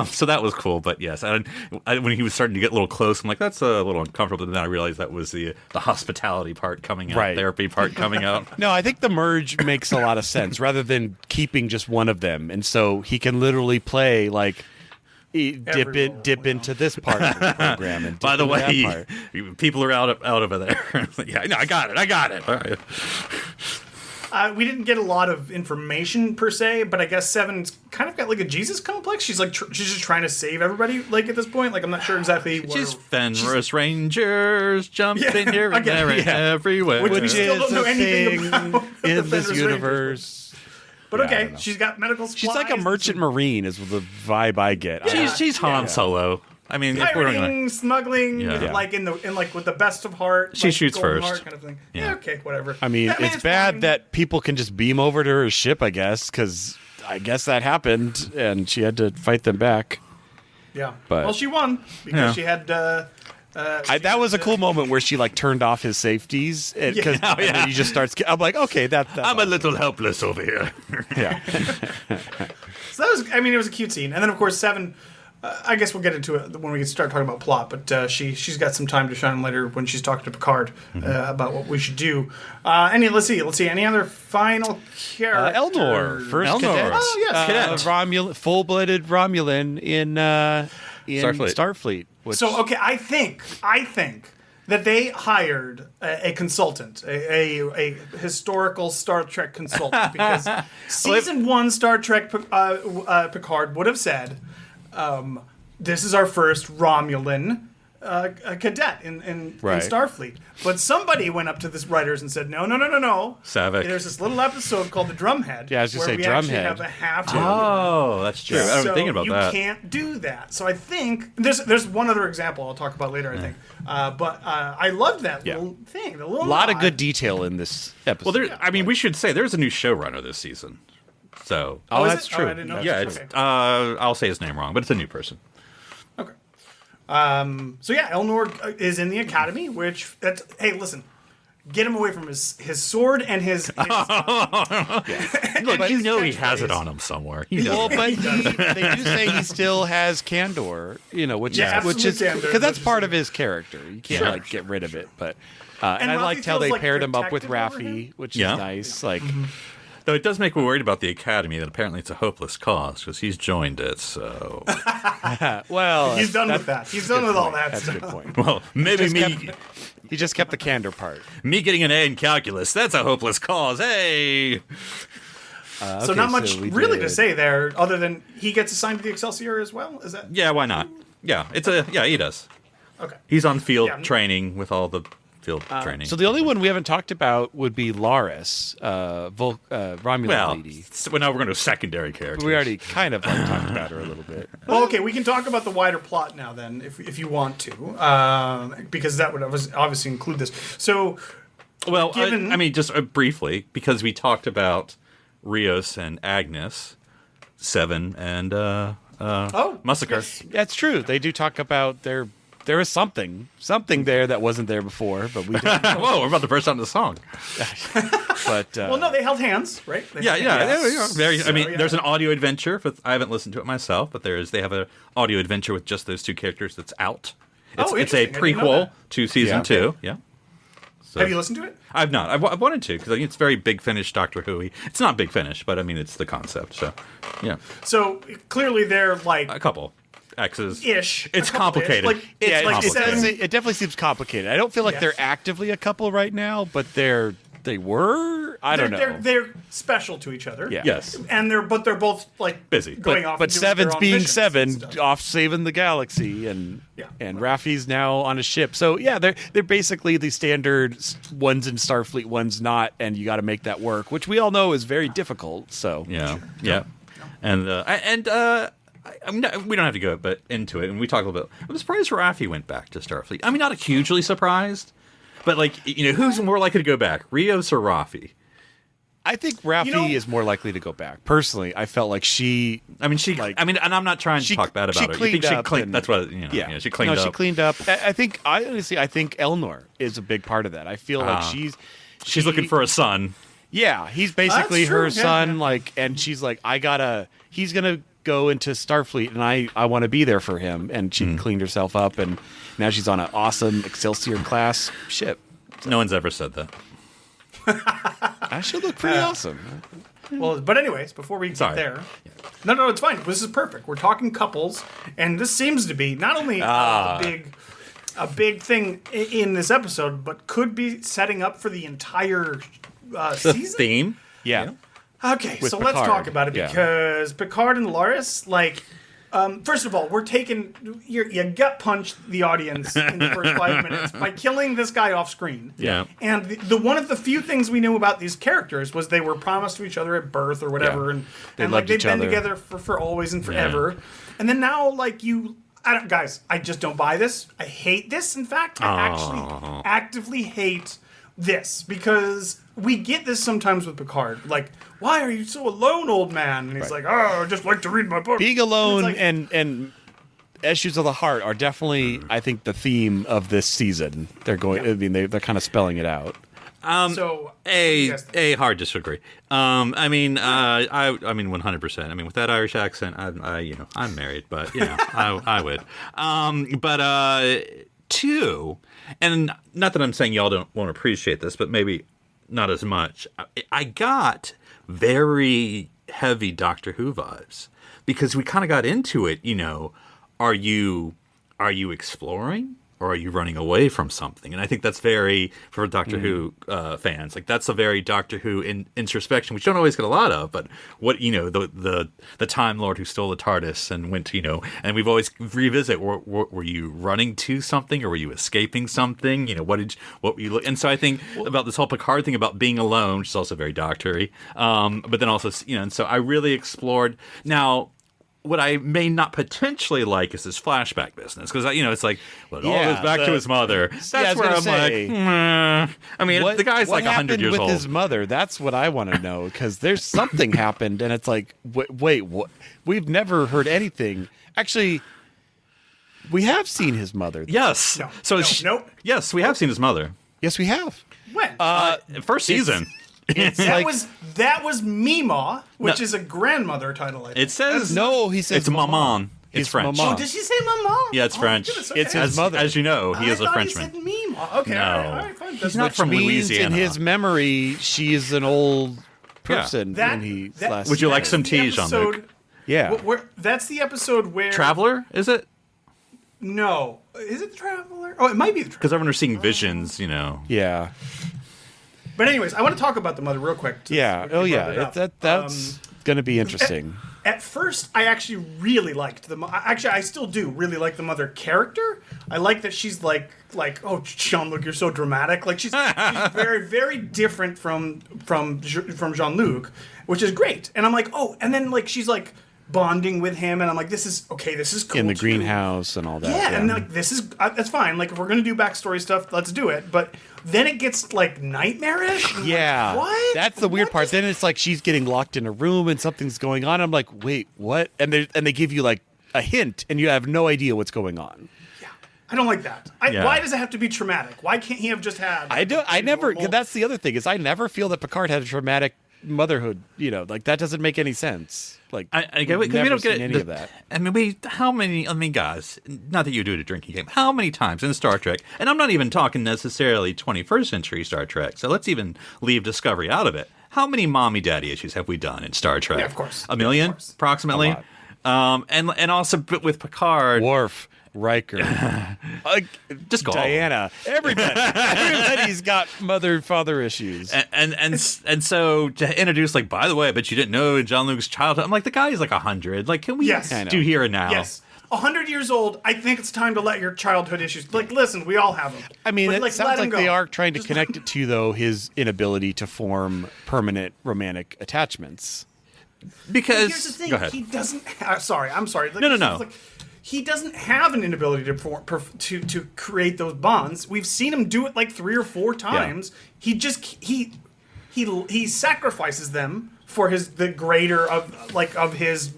so that was cool. But yes, when he was starting to get a little close, I'm like, that's a little uncomfortable. And then I realized that was the hospitality part coming out, Right. therapy part coming out. No, I think the merge makes a lot of sense rather than keeping just one of them, and so he can literally play like dip into this part of the program. And By the dip into that way, part. people are out over there. Yeah, no, I got it. All right. We didn't get a lot of information per se, but I guess Seven's kind of got like a Jesus complex. She's like she's just trying to save everybody. Like at this point, like I'm not sure exactly. She's Fenris Rangers jumping here and again, there and everywhere. Which we Which still don't is know a anything thing about the in this Fenris universe. But Yeah, I okay, don't know. she's got medical supplies. She's like a merchant marine, is the vibe I get. She's Han Solo. I mean, if we're pirating, gonna. smuggling, Yeah. like in like with the best of heart. She like, shoots golden first. heart kind of thing. Yeah. Yeah, okay, whatever. I mean, it's bad fine. that people can just beam over to her ship, I guess, because I guess that happened, and she had to fight them back. Yeah. but- Well, she won because Yeah. she had. That was a cool moment where she like turned off his safeties, and then he just starts. I'm like, okay, that's I'm a little helpless over here. yeah. So that was. I mean, it was a cute scene, and then of course Seven. I guess we'll get into it when we start talking about plot, but she's got some time to shine later when she's talking to Picard about what we should do. Let's see. Any other final characters? Elnor, first Elnor. cadet. Oh, yes, cadet. Full-blooded Romulan in Starfleet. Starfleet. Which, So okay, I think that they hired a consultant, a historical Star Trek consultant, because season 1 Star Trek Picard would have said, "This is our first Romulan cadet in Right. Starfleet." But somebody went up to the writers and said, "No. Savick. There's this little episode called the Drumhead. Yeah, I was gonna where say we actually Drumhead. have a half. Oh, that's true. I So was thinking about you that. can't do that. So I think there's one other example I'll talk about later. I think, but I loved that little thing. The little a lot of nod. good detail in this episode. Well, we should say there's a new showrunner this season. So, oh, is that's it? Oh, true. I didn't know. yeah, it's, Okay. I'll say his name wrong, but it's a new person. Okay. So yeah, Elnor is in the academy, which hey, listen, get him away from his sword and his Look, his he has catchphrase. it on him somewhere. He knows Well, it. but they do say he still has candor, which Yeah, is absolute candor, because that's which part is- of his character. You can't like get rid of it. But and I Raffi liked how feels, they like, paired him up with protective over Raffi, him. which Yeah. is nice. Like, Though it does make me worried about the Academy, that apparently it's a hopeless cause, because he's joined it, so... well, He's done with that. He's done with all that That's a stuff. good point. Well, maybe He just kept the candor part. me getting an A in calculus, that's a hopeless cause, hey! So not much really to say there, other than he gets assigned to the Excelsior as well. Is that Yeah, why not? Yeah, he does. okay? He's on field Yeah. training with all the field training. So the only one we haven't talked about would be Laris, Romulan lady. Well, now we're going to secondary characters. We already kind of talked about her a little bit. Well, okay, we can talk about the wider plot now then, if you want to, because that would obviously include this. So, Well, I mean, just briefly, because we talked about Rios and Agnes, Seven, and Massacre. yes. That's true. They do talk about there is something there that wasn't there before, but we didn't. Whoa, we're about to burst out into song. But Well, no, they held hands, right? They held hands. Very, I mean, yeah. there's an audio adventure. I haven't listened to it myself, but they have an audio adventure with just those two characters that's out. It's a interesting. I didn't know prequel that. to season 2. Yeah. So, Have you listened to it? I've not. I wanted to because I think it's very Big Finish Doctor Who-y. It's not Big Finish, but I mean it's the concept. So, yeah, So clearly they're like a couple X's. ish. It's a couple-ish. complicated. Like it's yeah, like complicated. it definitely seems complicated. I don't feel like Yes. they're actively a couple right now, but they were. I don't know. They're special to each other. Yeah. Yes. And they're both like Busy. going off. But and doing their Seven's own being missions and Seven, stuff. off saving the galaxy, and Yeah. Raffi's now on a ship. So yeah, they're basically the standard ones in Starfleet, ones not, and you got to make that work, which we all know is very difficult. So Yeah, yeah, and we don't have to go into it. And we talk a little bit. I'm surprised Raffi went back to Starfleet. I mean, not hugely surprised, but like who's more likely to go back, Rios or Raffi? I think Raffi is more likely to go back. Personally, I felt like she. I mean, and I'm not trying to talk bad about her. Cleaned up. That's what. Yeah, she cleaned up. She cleaned up. I think Elnor is a big part of that. I feel like She's looking for a son. Yeah, he's basically That's true, her yeah, son. yeah. Like, and she's like, he's gonna go into Starfleet, and I want to be there for him. And she cleaned herself up, and now she's on an awesome Excelsior class ship. No one's ever said that. That should look pretty awesome. Well, but anyways, before we get there, no, it's fine. This is perfect. We're talking couples, and this seems to be not only a big thing in this episode, but could be setting up for the entire The season. theme. Yeah. Okay, With so let's Picard, talk about it yeah. because Picard and Laris, like, first of all, we're taking you gut punched the audience in the first 5 minutes by killing this guy off screen. Yeah. And the one of the few things we knew about these characters was they were promised to each other at birth or whatever, Yeah. They and like loved they've each been other. together for always and forever. And then now, like guys, I just don't buy this. I hate this. In fact, I actually actively hate this because we get this sometimes with Picard. Like, why are you so alone, old man? And he's like, oh, I just like to read my book. Being alone And it's like- and issues of the heart are definitely, I think, the theme of this season. They're going. I mean, they're kind of spelling it out. So yes. Hard disagree. I mean 100%. I mean, with that Irish accent, I'm married, but I would. But two, and not that I'm saying y'all won't appreciate this, but maybe not as much. I got very heavy Doctor Who vibes because we kind of got into it. Are you exploring? Or are you running away from something? And I think that's very, for Doctor Who fans, like that's a very Doctor Who introspection, which you don't always get a lot of. But what the Time Lord who stole the TARDIS and went and we've always revisit. Were you running to something or were you escaping something? What were you look? And so I think about this whole Picard thing about being alone, which is also very Doctor-y. But then also and so I really explored now. What I may not potentially like is this flashback business because it's like all goes back to his mother. That's where I'm like, I mean, the guy's like 100 years with old. his mother? That's what I want to know because there's something happened, and it's like, wait, what? We've never heard anything. Actually, we have seen his mother. Yes. Nope. Yes, we have seen his mother. Yes, we have. When? First season. That was Mima, which is a grandmother title. I think. It says No, he says it's maman. It's He's French. maman. Oh, did she say Mama? Yeah, it's French. Goodness, okay. It's his mother. As you know, he is a I thought Frenchman. He said Mima. Okay, No. all right, fine. He's not from means Louisiana. in his memory, she is an old person That- when he that- last. Would you like That's some the tea, Jean-Luc? episode- Yeah. That's the episode where Traveler, is it? No, is it the Traveler? Oh, it might be the Traveler. Because everyone are seeing visions, Yeah. But anyways, I want to talk about the mother real quick. Yeah. Oh, You yeah. brought it up. That's going to be interesting. at first, I actually really liked actually, I still do really like the mother character. I like that she's like, oh, Jean-Luc, you're so dramatic. Like she's very, very different from Jean-Luc, which is great. And I'm like, oh, and then like she's like bonding with him, and I'm like, this is cool. In the too. greenhouse and all that. Yeah, and like this is that's fine. Like if we're gonna do backstory stuff, let's do it. But then it gets like nightmarish. And Yeah, like, what? that's the weird What part. is- Then it's like she's getting locked in a room and something's going on. I'm like, wait, what? And they give you like a hint, and you have no idea what's going on. I don't like that. Yeah. Why does it have to be traumatic? Why can't he have just had? I never. normal- That's the other thing is I never feel that Picard had a traumatic motherhood. Like that doesn't make any sense. Like I get it, we've 'cause we never don't get seen any of that. I mean, guys, not that you do it a drinking game. How many times in Star Trek, and I'm not even talking necessarily 21st century Star Trek, so let's even leave Discovery out of it. How many mommy-daddy issues have we done in Star Trek? Yeah, of course. A million, Of course. approximately. And also with Picard. Worf, Riker, Just call Diana, everybody's got mother-father issues. And so to introduce, like, by the way, but you didn't know Jean-Luc's childhood. I'm like, the guy is like 100. Like, can we Yes. I know. do here and now? Yes. 100 years old, I think it's time to let your childhood issues. Like, listen, we all have them. I mean, But, it let sounds him like go. they are trying to Just- connect it to, though, his inability to form permanent romantic attachments. Because Here's the thing. go ahead. He doesn't. I'm sorry. Like, No. it's like, he doesn't have an inability to create those bonds. We've seen him do it like 3 or 4 times. He just he sacrifices them for the greater of his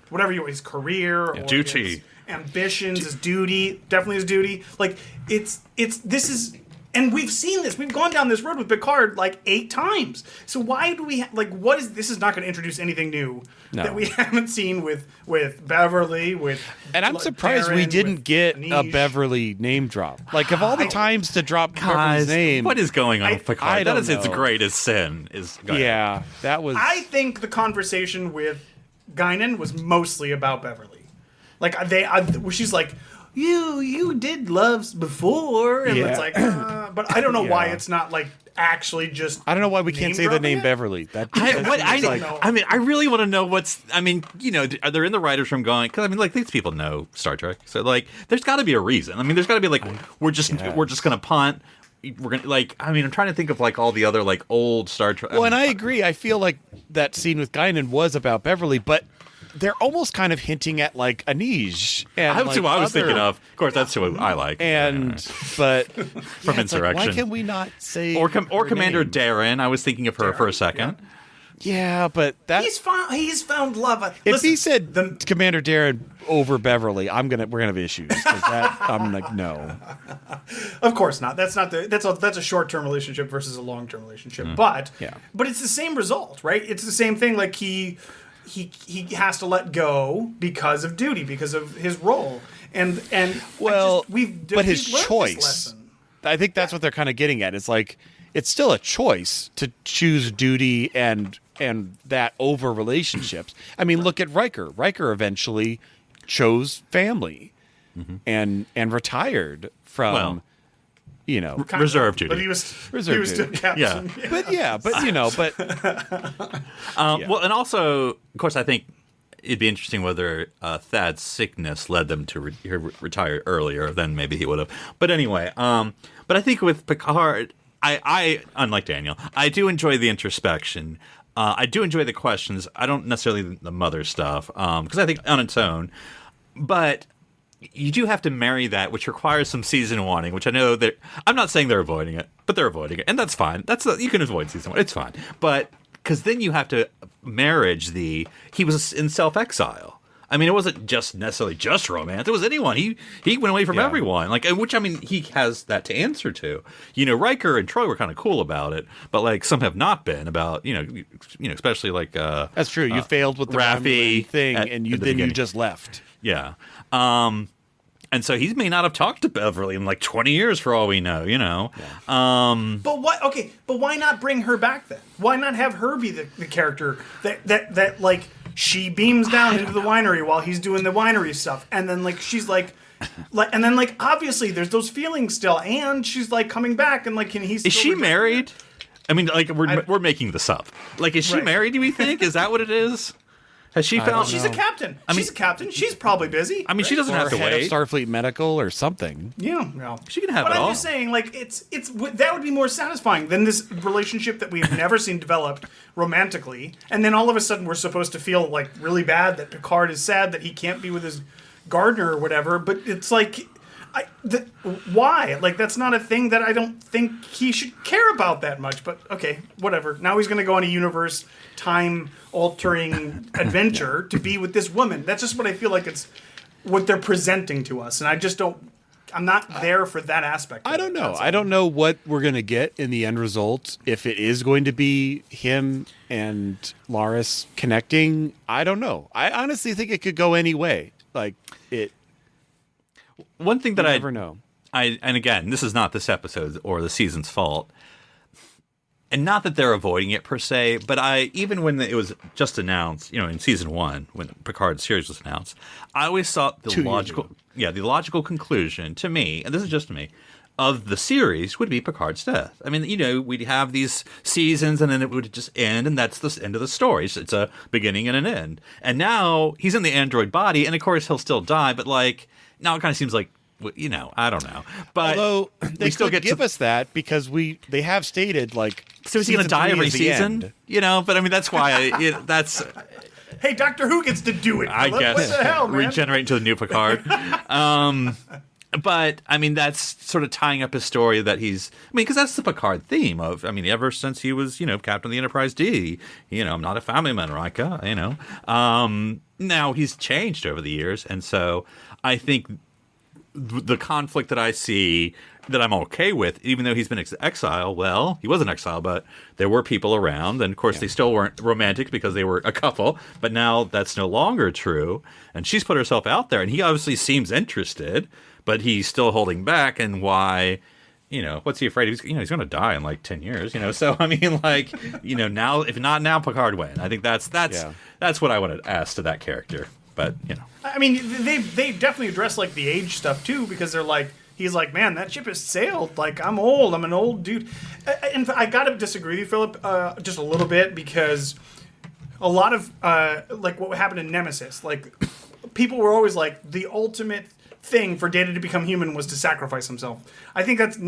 whatever his career or Duty. his ambitions, his duty, definitely his duty. Like this is. And we've seen this. We've gone down this road with Picard like 8 times. So why do we what is this? Is not going to introduce anything new that we haven't seen with Beverly. And I'm surprised we Karen, didn't with get a Anish. Beverly name drop. Like, of all the times to drop Beverly's Guys, name, what is going on with I Picard? don't That is its know. greatest sin. Go ahead. yeah, that was. I think the conversation with Guinan was mostly about Beverly. Like she's like, you did loves before, and Yeah. it's like, but I don't know why it's not like actually just. I don't know why we can't say the dropping name it? Beverly. That I like, know. mean, I really want to know what's. I mean, are they in the writers' room going? Because I mean, like these people know Star Trek, so like, there's got to be a reason. I mean, there's got to be like, we're just gonna punt. We're gonna like. I mean, I'm trying to think of like all the other like old Star Trek. well, and I agree. I feel like that scene with Guinan was about Beverly, but they're almost kind of hinting at like Anish. And That's who I was other- thinking of. Of course, that's who I like. And but From it's like, Insurrection. why can we not say or her Commander name? Darren. I was thinking of her for a second. Yeah, but that He's found love. if Listen, he said Commander Darren over Beverly, we're gonna have issues because I'm like no. Of course not. That's not that's a short-term relationship versus a long-term relationship. But Yeah. but it's the same result, right? It's the same thing. Like he has to let go because of duty, because of his role, and Well, we've but his we've learned this choice. lesson. I think that's what they're kind of getting at. It's like it's still a choice to choose duty and that over relationships. I mean, look at Riker. Riker eventually chose family and retired from Well, reserve duty. But he was Reserve still duty. captain. Yeah. but Well, and also, of course, I think it'd be interesting whether Thad's sickness led them to retire earlier than maybe he would have. But anyway, but I think with Picard, I unlike Daniel, I do enjoy the introspection. I do enjoy the questions. I don't necessarily the mother stuff because I think on its own, but you do have to marry that, which requires some season wanting, which I know that I'm not saying they're avoiding it, but they're avoiding it, and that's fine. You can avoid season one, it's fine. But because then you have to marriage he was in self-exile. I mean, it wasn't just necessarily just romance. It was anyone. He went away from everyone. Like, which I mean, he has that to answer to. Riker and Troy were kind of cool about it, but like some have not been about. Especially like that's true. You failed with the Raffi Romulan thing, at and the you beginning. just left. Yeah. And so he may not have talked to Beverly in like 20 years for all we know. But what? Okay, but why not bring her back then? Why not have her be the character that like she beams down into the winery while he's doing the winery stuff, and then like she's like, and then like obviously there's those feelings still, and she's like coming back, and like can he? Is she married? I mean, like we're making this up. Like, is she Right. married? Do we think? Is that what it is? Has she found? She's a captain. She's a captain. She's probably busy. I mean, she doesn't Or have to head of wait. Starfleet Medical or something. Yeah, no. She can have But it I'm all. just saying, like, it's that would be more satisfying than this relationship that we've never seen developed romantically, and then all of a sudden we're supposed to feel like really bad that Picard is sad that he can't be with his gardener or whatever. But it's like, why? Like, that's not a thing that I don't think he should care about that much. But okay, whatever. Now he's going to go on a universe time-altering adventure to be with this woman. That's just what I feel like it's what they're presenting to us, and I just don't. I'm not there for that aspect. I don't know. I don't know what we're going to get in the end result. If it is going to be him and Laris connecting, I don't know. I honestly think it could go any way. Like, it. One thing that You I never know. And again, this is not this episode or the season's fault. And not that they're avoiding it per se, but even when it was just announced, in season 1, when Picard's series was announced, I always thought the logical conclusion to me, and this is just to me, of the series would be Picard's death. I mean, we'd have these seasons and then it would just end, and that's the end of the story. So it's a beginning and an end. And now he's in the android body, and of course he'll still die, but now it kind of seems like, I don't know. But although they still give us that because they have stated so is he going to die every season? End. But I mean that's why that's. Hey, Doctor Who gets to do it. I guess What the hell, man? regenerate into the new Picard. But I mean that's sort of tying up his story that because that's the Picard theme of ever since he was Captain of the Enterprise D. I'm not a family man, Rika. Now he's changed over the years, and so I think the conflict that I see that I'm okay with, even though he's been exile. Well, he was an exile, but there were people around, and of course they still weren't romantic because they were a couple. But now that's no longer true, and she's put herself out there, and he obviously seems interested, but he's still holding back. And why? What's he afraid? He's going to die in 10 years. So I mean, now if not now, Picard win. I think that's what I would ask to that character. But I mean, they definitely address the age stuff too, because they're he's like, man, that ship has sailed. I'm old. I'm an old dude. And I gotta disagree with you, Philip, just a little bit, because a lot of what happened in Nemesis, people were always the ultimate thing for Data to become human was to sacrifice himself. I think that's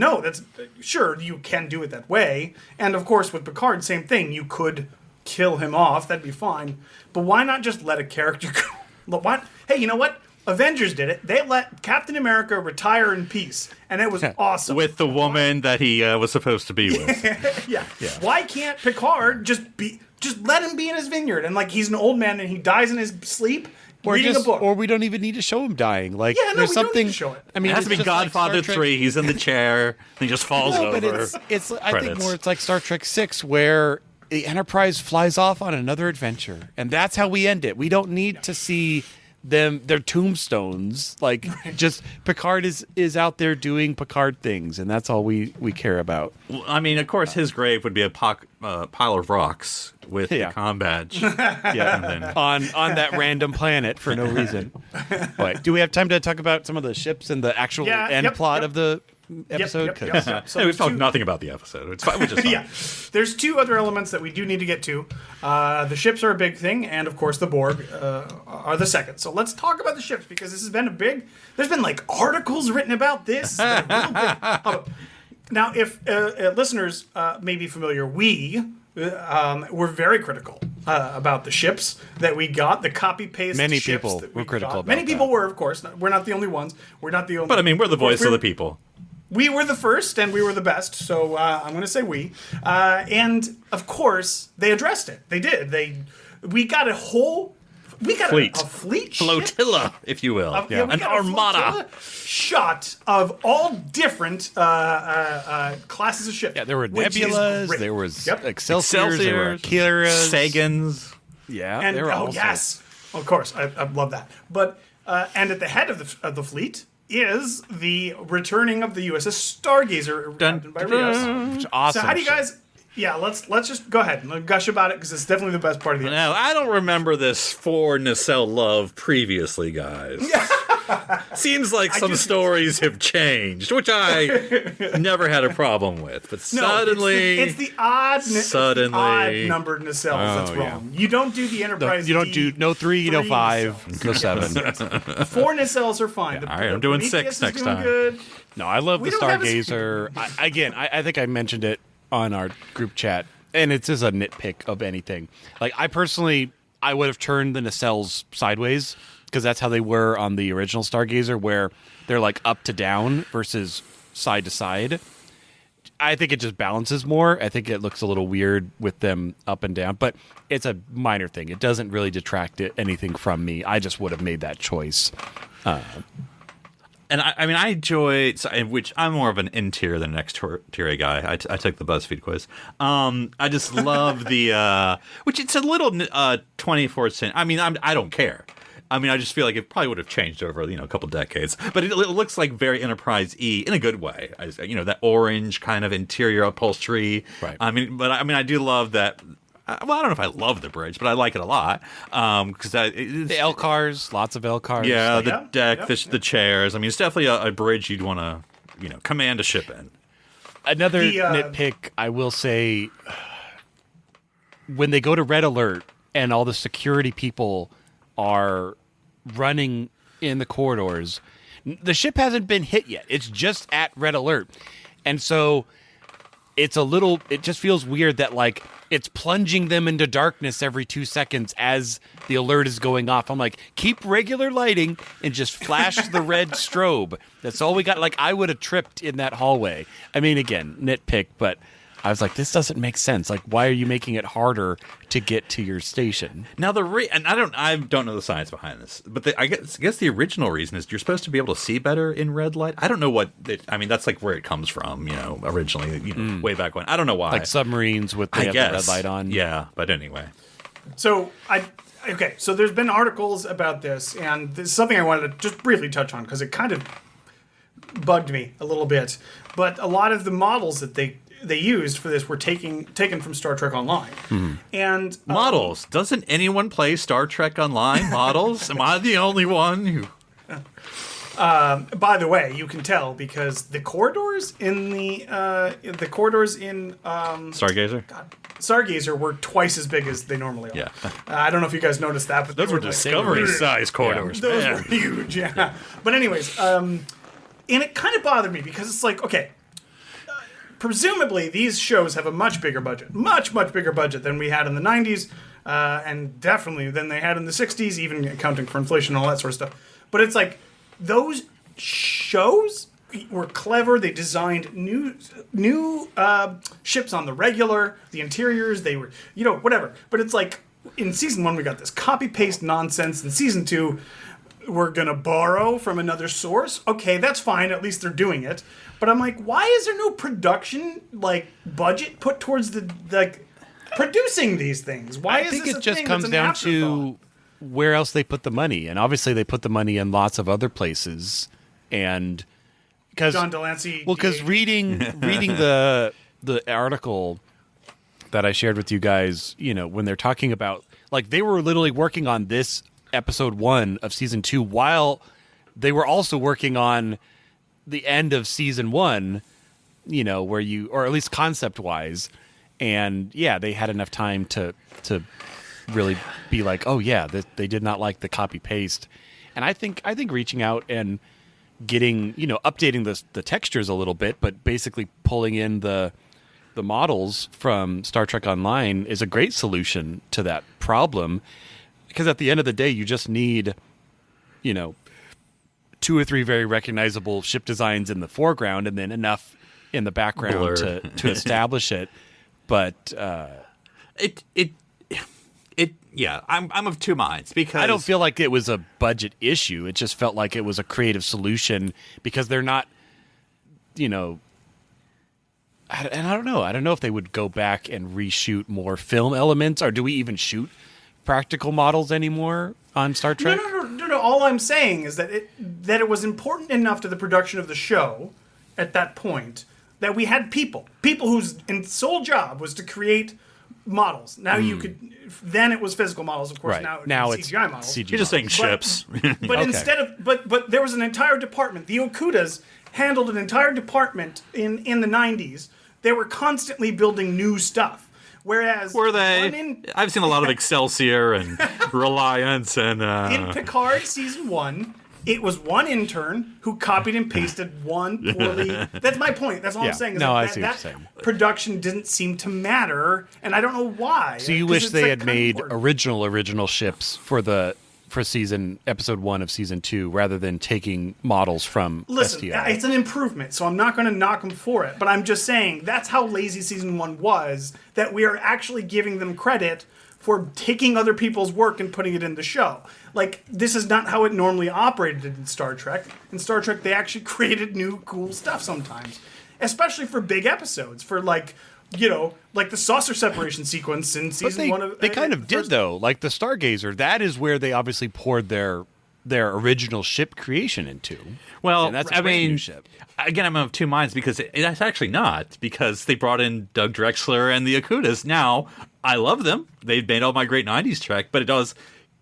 sure you can do it that way, and of course with Picard, same thing. You could kill him off. That'd be fine. But why not just let a character go? What? Hey, you know what? Avengers did it. They let Captain America retire in peace, and it was awesome. With the woman that he was supposed to be with. yeah. Why can't Picard just let him be in his vineyard, and he's an old man and he dies in his sleep reading a book? Or we don't even need to show him dying. we there's something. don't need to show it. I mean, It has to be just Godfather Star Trek- 3. He's in the chair, and he just falls No, but over. it's I think Credits. more it's like Star Trek 6 where the Enterprise flies off on another adventure, and that's how we end it. We don't need to see their tombstones. Just Picard is out there doing Picard things, and that's all we care about. Well, I mean, of course, his grave would be a pile of rocks with the com badge. Yeah, And then, on that random planet for no reason. But do we have time to talk about some of the ships and the actual end plot of the episode? Yep. So we've there's talked two- nothing about the episode. It's fine. Which is fine. Yeah, there's two other elements that we do need to get to. The ships are a big thing, and of course the Borg are the second. So let's talk about the ships, because this has been there's been articles written about this. It's been real big. Now, if listeners may be familiar, we were very critical about the ships that we got, the copy-paste Many ships people that were critical got. about Many people that. were, of course. We're not the only ones. We're not the only... But I mean, we're the voice of the people. We were the first, and we were the best, so I'm going to say we. And, of course, they addressed it. They did. We got a whole... We got Fleet. a fleet Flotilla, if you will. we An got a armada. flotilla shot of all different classes of ships. Yeah, there were which is nebulas, great. there was Yep. Excelsiors, there were Akiras, Sagans. Yeah, And there were all yes, of course, I love that. But and at the head of the fleet is the returning of the U.S.S. Stargazer, captained by Rios. sorts. Awesome. So how do you ship. guys? Yeah, let's just go ahead and gush about it, because it's definitely the best part of the episode. Now, I don't remember this for nacelle love previously, guys. Seems like some stories have changed, which I never had a problem with. But No, suddenly, it's the odd, suddenly- odd numbered nacelles that's wrong. You don't do the Enterprise. You don't do no 3, no 5, nacelles. no 7. 4 nacelles are fine. all right, I'm doing Prometheus 6 is next doing time. Good. No, I love We the don't have a- Stargazer. I think I mentioned it on our group chat, and it's just a nitpick of anything. Like, I personally, I would have turned the nacelles sideways, because that's how they were on the original Stargazer, where they're like up to down versus side to side. I think it just balances more. I think it looks a little weird with them up and down, but it's a minor thing. It doesn't really detract anything from me. I just would have made that choice. And I mean, I enjoy, which I'm more of an interior than an exterior guy. I took the BuzzFeed quiz. I just love the, which it's a little 24th century. I mean, I don't care. I mean, I just feel like it probably would have changed over, a couple decades. But it looks like very Enterprise-y in a good way. That orange kind of interior upholstery. Right. I do love that. Well, I don't know if I love the bridge, but I like it a lot. Because The L cars, lots of L cars. yeah, Like, the deck, the chairs. I mean, it's definitely a bridge you'd want to, command a ship in. another nitpick, I will say, when they go to Red Alert and all the security people are running in the corridors, the ship hasn't been hit yet. It's just at Red Alert. And so it just feels weird that like it's plunging them into darkness every 2 seconds as the alert is going off. I'm like, keep regular lighting and just flash the red strobe. That's all we got. Like, I would have tripped in that hallway. I mean, again, nitpick, but I was like, this doesn't make sense. Like, why are you making it harder to get to your station? Now and I don't know the science behind this, but I guess the original reason is you're supposed to be able to see better in red light. I don't know that's like where it comes from, originally, way back when. I don't know why. Like submarines with the red light on. Yeah, but anyway. So so there's been articles about this, and this is something I wanted to just briefly touch on because it kind of bugged me a little bit. But a lot of the models that they used for this were taken from Star Trek Online. And Models. Doesn't anyone play Star Trek Online models? Am I the only one who... by the way, you can tell because the corridors in Stargazer? Stargazer were twice as big as they normally are. Yeah. I don't know if you guys noticed that, but Those were Discovery-size corridors. Those man. were huge, yeah. But anyways, and it kind of bothered me because it's like, okay, presumably these shows have a much bigger budget, much bigger budget than we had in the 90s, and definitely than they had in the 60s, even accounting for inflation and all that sort of stuff. But it's like, those shows were clever. They designed new ships on the regular, the interiors, they were, whatever. But it's like, in season 1, we got this copy-paste nonsense. In season 2, we're going to borrow from another source. Okay, that's fine. At least they're doing it. But I'm like, why is there no production, budget put towards producing these things? Why I think it just comes down to where else they put the money. And obviously they put the money in lots of other places. And because John Delancey. Well, because reading the article that I shared with you guys, when they're talking about, they were literally working on this episode 1 of season 2 while they were also working on the end of season 1, where or at least concept wise. And yeah, they had enough time to really be like, oh yeah, they did not like the copy paste. And I think reaching out and getting, updating the textures a little bit, but basically pulling in the models from Star Trek Online is a great solution to that problem. Because at the end of the day, you just need, 2 or 3 very recognizable ship designs in the foreground, and then enough in the background to establish it. But I'm of two minds because I don't feel like it was a budget issue. It just felt like it was a creative solution because they're not, and I don't know. I don't know if they would go back and reshoot more film elements, or do we even shoot practical models anymore on Star Trek? No. All I'm saying is that it was important enough to the production of the show at that point that we had people whose sole job was to create models. Now you could. Then it was physical models, of course. Right. Now it's CGI models. CGI You're just saying ships. But instead of but there was an entire department. The Okudas handled an entire department in the 90s. They were constantly building new stuff. Whereas Were they? I've seen a lot of Excelsior and Reliance and in Picard season 1, it was one intern who copied and pasted one poorly. That's my point. That's all I'm saying. Is No, that, I see what that you're saying. production didn't seem to matter, and I don't know why. So you 'Cause wish it's they like had kind of made important. original ships for episode 1 of season 2 rather than taking models from Listen, STI. it's an improvement, so I'm not going to knock them for it. But I'm just saying that's how lazy season 1 was, that we are actually giving them credit for taking other people's work and putting it in the show. Like, this is not how it normally operated in Star Trek. In Star Trek, they actually created new, cool stuff sometimes. Especially for big episodes, for like the saucer separation sequence in But season 1 of... they kind of did, though. Like the Stargazer, that is where they obviously poured their original ship creation into. Well, and that's a I brand new mean, ship. again, I'm of two minds because it's actually not, because they brought in Doug Drexler and the Okudas. Now, I love them. They've made all my great 90s Trek, but it does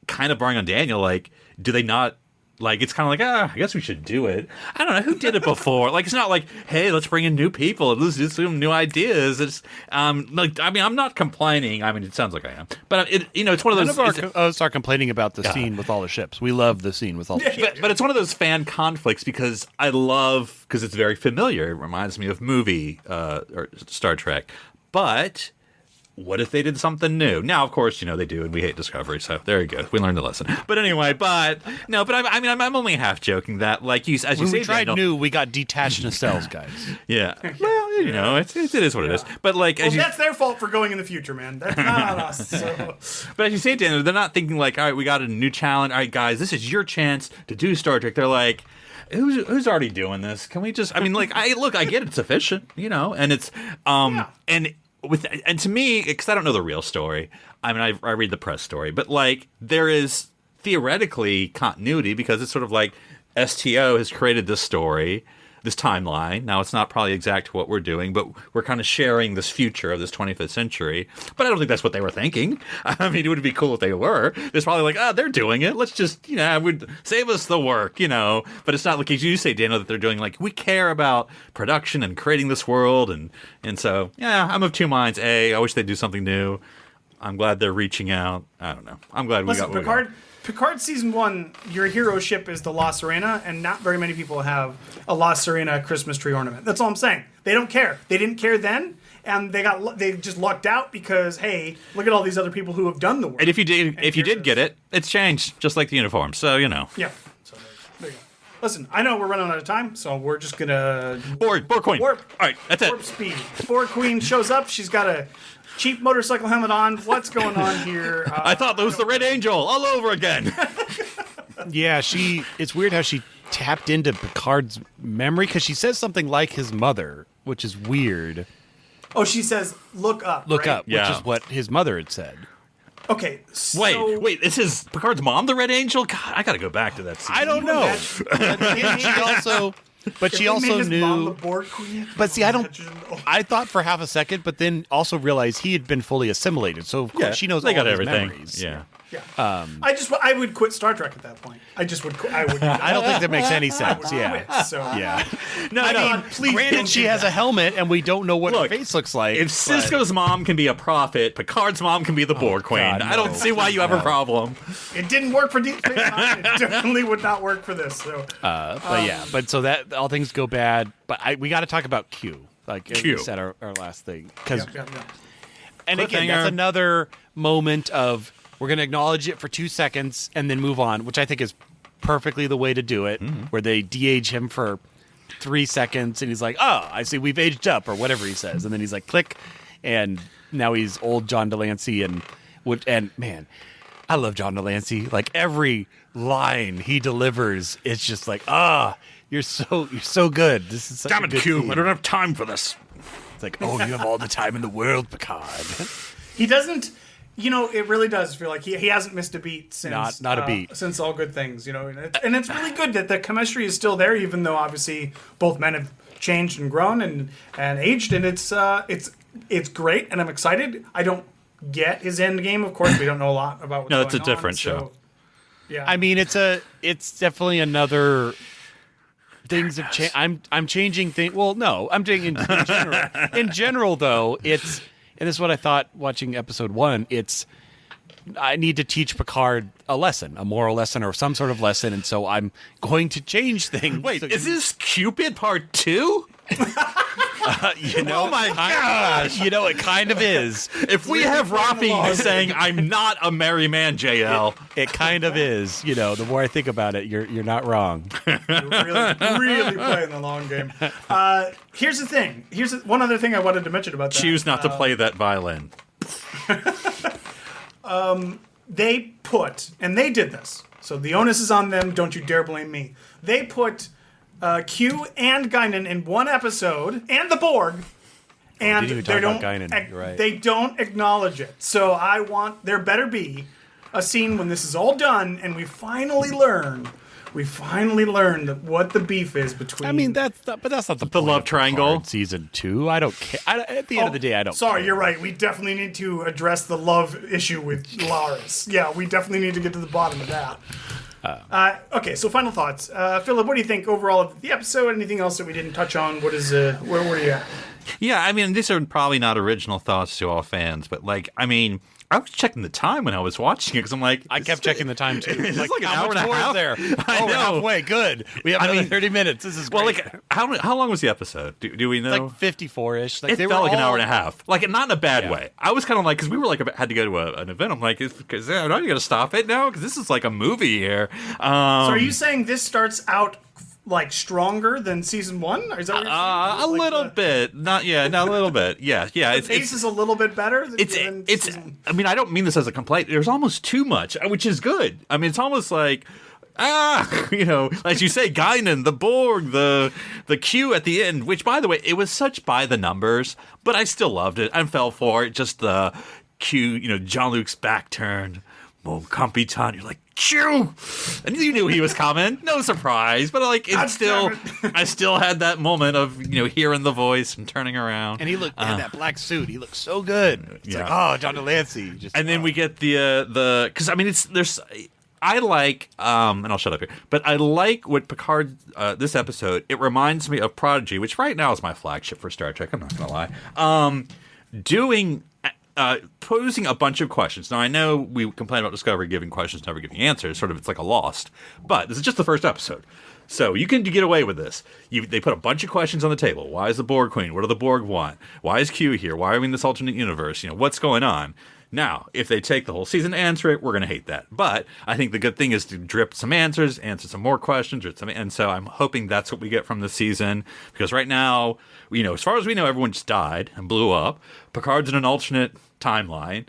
kind of bring on Daniel, like, do they not... Like, it's kind of like, I guess we should do it. I don't know, who did it before? Like, it's not like, hey, let's bring in new people and let's do some new ideas. It's, like, I mean, I'm not complaining. I mean, it sounds like I am. But, it's one of those... None of us are complaining about the scene with all the ships. We love the scene with all the ships. But it's one of those fan conflicts because because it's very familiar. It reminds me of movie or Star Trek. But... what if they did something new? Now, of course, they do, and we hate Discovery, so there you go. We learned a lesson. But anyway, I'm only half joking that, like, as you When say, we tried Daniel, new, we got detached nacelles, guys. yeah. Well, it is what it is. But like, Well, that's their fault for going in the future, man. That's not on us. So. But as you say, Daniel, they're not thinking like, all right, we got a new challenge. All right, guys, this is your chance to do Star Trek. They're like, who's already doing this? Can we just? I mean, like, I get it's efficient, and it's and to me, because I don't know the real story, I mean, I read the press story, but like there is theoretically continuity because it's sort of like STO has created this story, this timeline. Now, it's not probably exact to what we're doing, but we're kind of sharing this future of this 25th century. But I don't think that's what they were thinking. I mean, it would be cool if they were. It's probably like, they're doing it. Let's just, would save us the work, But it's not like, as you say, Daniel, that they're doing like, we care about production and creating this world. And so, yeah, I'm of two minds. I wish they'd do something new. I'm glad they're reaching out. I don't know. I'm glad we got Picard season 1, your hero ship is the La Serena, and not very many people have a La Serena Christmas tree ornament. That's all I'm saying. They don't care. They didn't care then, and they just lucked out because, hey, look at all these other people who have done the work. And if you did get it, it's changed, just like the uniform. So Yeah. So there you go. Listen, I know we're running out of time, so we're just gonna Borg Queen. Warp. All right, that's Warp it. speed. Borg Queen shows up. She's got a cheap motorcycle helmet on. What's going on here? I thought that was the Red Angel all over again. Yeah, it's weird how she tapped into Picard's memory because she says something like his mother, which is weird. Oh, she says, "Look up." Look right? up, which is what his mother had said. Okay. So Wait, this is Picard's mom, the Red Angel? God, I got to go back to that scene. I don't know. She also knew. Mom the Borg Queen. But see, Imagine. I thought for half a second, but then also realized he had been fully assimilated. So of course she knows they all got his everything. memories. Yeah. Yeah. I would quit Star Trek at that point. I would. I don't think that makes any sense. Yeah. Quit, so. Yeah. No, I no. mean, please Granted, don't she do has that. a helmet, and we don't know what her Look, face looks like. If Sisko's mom can be a prophet, Picard's mom can be the Borg Queen. God, I don't no. see why you have a problem. It didn't work for Deep Space Nine. It definitely would not work for this. So. But so that all things go bad. But we got to talk about Q. Like Q. you said, our last thing. Because Yeah. and again, Cliffhanger. that's another moment of we're going to acknowledge it for 2 seconds and then move on, which I think is perfectly the way to do it. Where they de-age him for 3 seconds, and he's like, "Oh, I see, we've aged up," or whatever he says, and then he's like, "Click," and now he's old John Delancey, and man, I love John Delancey. Like every line he delivers, it's just like, you're so good. This is such Damn a it, good Q. scene. I don't have time for this. It's like, oh, you have all the time in the world, Picard. He doesn't. It really does feel like he hasn't missed a beat since Not a beat. since All Good Things. And it's really good that the chemistry is still there, even though obviously both men have changed and grown and aged, and it's great, and I'm excited. I don't get his end game. Of course, we don't know a lot about what's No, going it's a different on, show. Yeah, I mean, it's definitely another. Things have changed. I'm changing things. Well, no, I'm doing in general. In general, though, and this is what I thought watching episode 1. I need to teach Picard a lesson, a moral lesson, or some sort of lesson, and so I'm going to change things. Wait, is this Cupid Part 2? Oh my gosh! It kind of is. If we have Rafi saying, "I'm not a merry man," JL, It kind of is. The more I think about it, you're not wrong. you're really playing the long game. Here's the thing. Here's one other thing I wanted to mention about that. choose not to play that violin. They put, and they did this, so the onus is on them. Don't you dare blame me. They put Q and Guinan in one episode, and the Borg, and didn't even they talk don't. about Guinan. You're right. They don't acknowledge it. So I want there better be a scene when this is all done, and we finally learn what the beef is between. I mean, that's not the point love of triangle? Picard Season 2. I don't care. At the end of the day, I don't. Sorry, care. you're right. We definitely need to address the love issue with Laris. Yeah, we definitely need to get to the bottom of that. Okay, so final thoughts. Philip, what do you think overall of the episode? Anything else that we didn't touch on? What is where were you at? Yeah, I mean, these are probably not original thoughts to all fans, but I was checking the time when I was watching it because I'm like, I kept checking the time too. It's like an how hour much and a more is half? there? I We're know. halfway. Good. We have another 30 minutes. This is great. Well, how long was the episode? Do we know? like 54-ish. It felt like an hour and a half. Like, not in a bad way. I was kind of like, because we were had to go to an event. I'm like, because you got to stop it now? Because this is like a movie here. So are you saying this starts out like stronger than season 1? Is that what you're saying? A little bit. Not, yeah, no, a little bit. Yeah. The pace is a little bit better than season. I mean, I don't mean this as a complaint. There's almost too much, which is good. I mean, it's almost like, as you say, Guinan, the Borg, the Q at the end, which, by the way, it was such by the numbers, but I still loved it. I fell for it. Just the Q, Jean-Luc's back turned. Mon Capitan, you're like, Q! And you knew he was coming. No surprise. But I still had that moment of, hearing the voice and turning around. And he looked in that black suit. He looked so good. It's like, oh, John DeLancey. And then we get because I mean, I like, and I'll shut up here, but I like what Picard, this episode, it reminds me of Prodigy, which right now is my flagship for Star Trek, I'm not going to lie, posing a bunch of questions. Now, I know we complain about Discovery giving questions, never giving answers, sort of it's like a Lost, but this is just the first episode. So you can get away with this. They put a bunch of questions on the table. Why is the Borg Queen? What do the Borg want? Why is Q here? Why are we in this alternate universe? What's going on? Now, if they take the whole season to answer it, we're going to hate that. But I think the good thing is to drip some answers, answer some more questions, and so I'm hoping that's what we get from the season. Because right now, as far as we know, everyone just died and blew up. Picard's in an alternate timeline.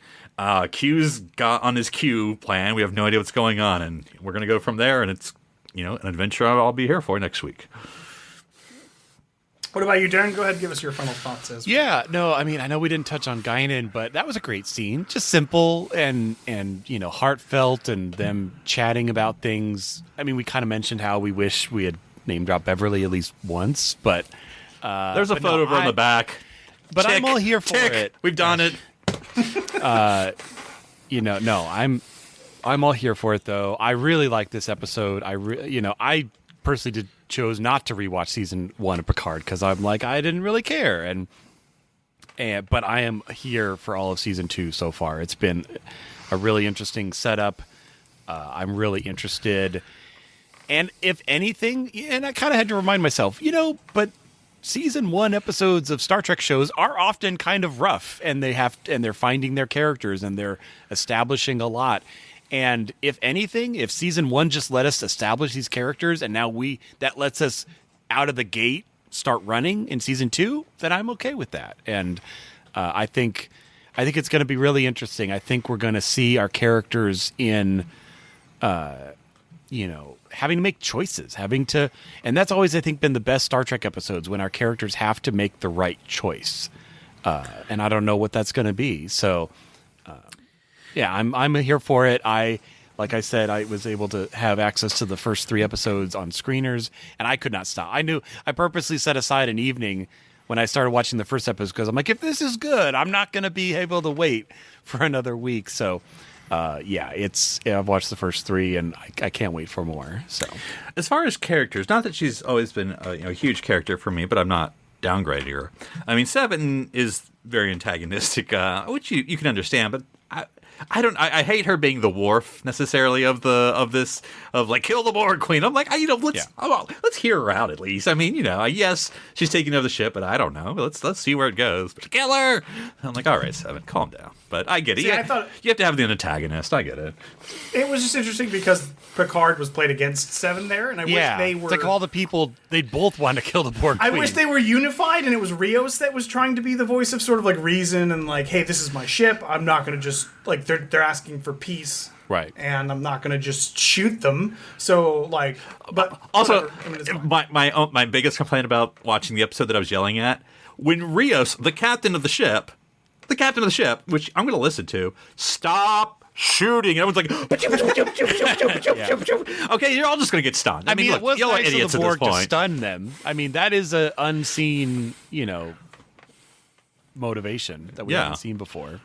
Q's got on his Q plan. We have no idea what's going on, and we're going to go from there. And it's an adventure I'll be here for next week. What about you, Darren? Go ahead and give us your final thoughts. Yeah, no, I mean, I know we didn't touch on Guinan, but that was a great scene. Just simple and heartfelt, and them chatting about things. I mean, we kind of mentioned how we wish we had name dropped Beverly at least once, but there's a photo of her in the back. But I'm all here for it. We've done it. I'm all here for it though. I really like this episode. I personally chose not to rewatch season 1 of Picard because I'm like, I didn't really care, but I am here for all of season 2 so far. It's been a really interesting setup. I'm really interested, and if anything, and I kind of had to remind myself, but season 1 episodes of Star Trek shows are often kind of rough, and they're finding their characters and they're establishing a lot. And if anything, if season 1 just let us establish these characters, and now that lets us out of the gate start running in season 2, then I'm okay with that. And I think it's going to be really interesting. I think we're going to see our characters in, having to make choices, and that's always, I think, been the best Star Trek episodes, when our characters have to make the right choice. And I don't know what that's going to be. So, yeah, I'm here for it. Like I said, I was able to have access to the first 3 episodes on screeners, and I could not stop. I purposely set aside an evening when I started watching the first episode because I'm like, if this is good, I'm not going to be able to wait for another week. So, I've watched the first 3 and I can't wait for more. So, as far as characters, not that she's always been a huge character for me, but I'm not downgrading her. I mean, Seven is very antagonistic, which you can understand, but I hate her being the Worf necessarily of like kill the Borg Queen. I'm like, let's hear her out at least. I mean, yes, she's taking over the ship, but I don't know. Let's see where it goes. But kill her. I'm like, all right, Seven, calm down. But I get it. See, I thought you have to have the antagonist. I get it. it was just interesting because Picard was played against Seven there, and I wish they were. It's like all the people, they both want to kill the Borg Queen. I wish they were unified, and it was Rios that was trying to be the voice of sort of like reason and like, hey, this is my ship. I'm not going to just like they're asking for peace, right? And I'm not going to just shoot them. So like, but also, whatever. I mean, it's fine. my biggest complaint about watching the episode that I was yelling at, when Rios, the captain of the ship, which I'm going to listen to, stop shooting. Everyone's like, okay, you're all just going to get stunned. I mean, it was y'all are nice idiots of the at this Borg to point. stun them. I mean, that is an unseen, motivation that we haven't seen before.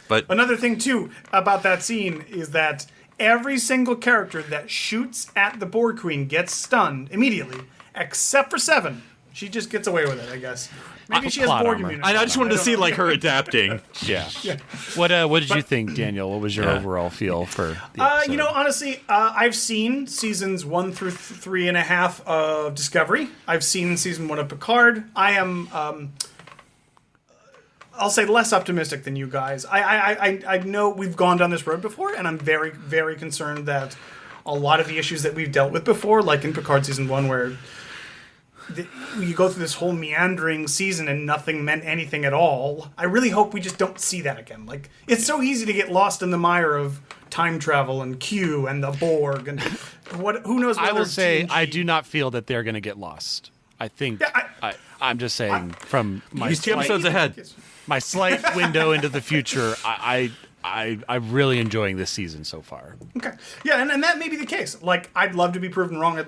But Another thing too about that scene is that every single character that shoots at the Borg Queen gets stunned immediately, except for Seven. She just gets away with it, I guess. Maybe she has Plot Borg armor. immunity. I just wanted to see like her adapting. Yeah. What did you think, Daniel? What was your overall feel for the episode? Honestly, I've seen seasons 1 through 3.5 of Discovery. I've seen season 1 of Picard. I am, I'll say, less optimistic than you guys. I know we've gone down this road before, and I'm very, very concerned that a lot of the issues that we've dealt with before, like in Picard season 1, where you go through this whole meandering season and nothing meant anything at all. I really hope we just don't see that again. Like, it's so easy to get lost in the mire of time travel and Q and the Borg and who knows what I will say TNG. I do not feel that they're going to get lost. I think I'm just saying from my He's 2 episodes ahead. my slight window into the future, I'm really enjoying this season so far. Okay. Yeah, and that may be the case. Like, I'd love to be proven wrong.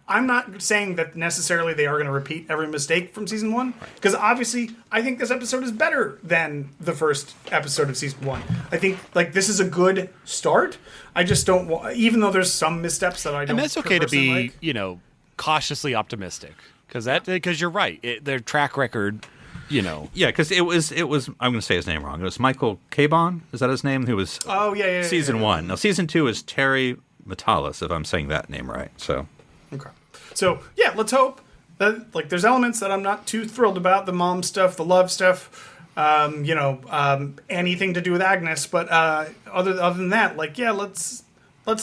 I'm not saying that necessarily they are going to repeat every mistake from season 1, because obviously I think this episode is better than the first episode of season 1. I think like this is a good start. I just don't want, even though there's some missteps that I don't. And that's okay to personally be, like. Cautiously optimistic because you're right. Their track record. Yeah, because it was. I'm going to say his name wrong. It was Michael Cabon. Is that his name? Who was? Oh yeah. Season 1. Now season 2 is Terry Matalas, if I'm saying that name right. So. Okay. So yeah, let's hope that like there's elements that I'm not too thrilled about, the mom stuff, the love stuff, anything to do with Agnes. But other than that, like yeah, let's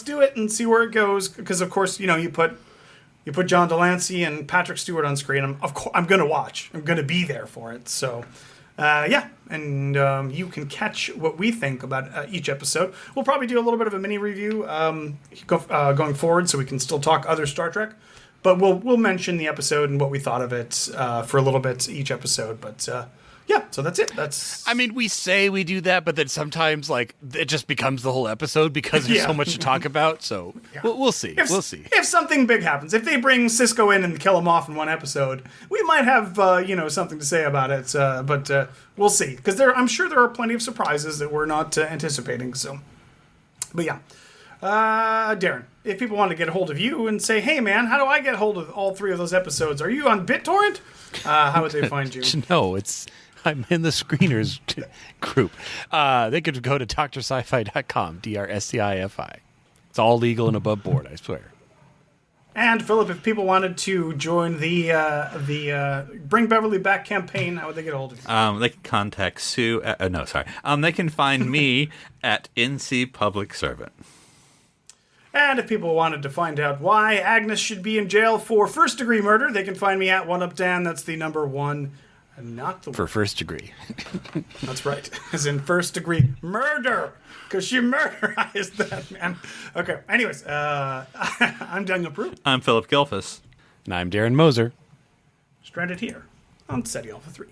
do it and see where it goes. Because of course you put John Delancey and Patrick Stewart on screen. I'm gonna watch. I'm gonna be there for it. So. And you can catch what we think about each episode. We'll probably do a little bit of a mini review going forward, so we can still talk other Star Trek. But we'll mention the episode and what we thought of it for a little bit each episode. But yeah, so that's it. I mean, we say we do that, but then sometimes like it just becomes the whole episode because there's so much to talk about. So we'll see. We'll see. If something big happens, if they bring Cisco in and kill him off in one episode, we might have something to say about it. But we'll see, because I'm sure there are plenty of surprises that we're not anticipating. So, but yeah. Darren, if people want to get a hold of you and say, hey man, how do I get hold of all 3 of those episodes? Are you on BitTorrent? How would they find you? No, I'm in the screeners group. They could go to drsci-fi.com, DRSCIFI. It's all legal and above board, I swear. And Philip, if people wanted to join the Bring Beverly Back campaign, how would they get a hold of you? They can contact Sue. They can find me at NC Public Servant. And if people wanted to find out why Agnes should be in jail for first-degree murder, they can find me at 1UpDan. That's the number 1, and not the For first degree. That's right. As in first-degree murder. Because she murderized that man. Okay, anyways, I'm Daniel Prue. I'm Philip Gilfus. And I'm Darren Moser. Stranded here on SETI Alpha 3.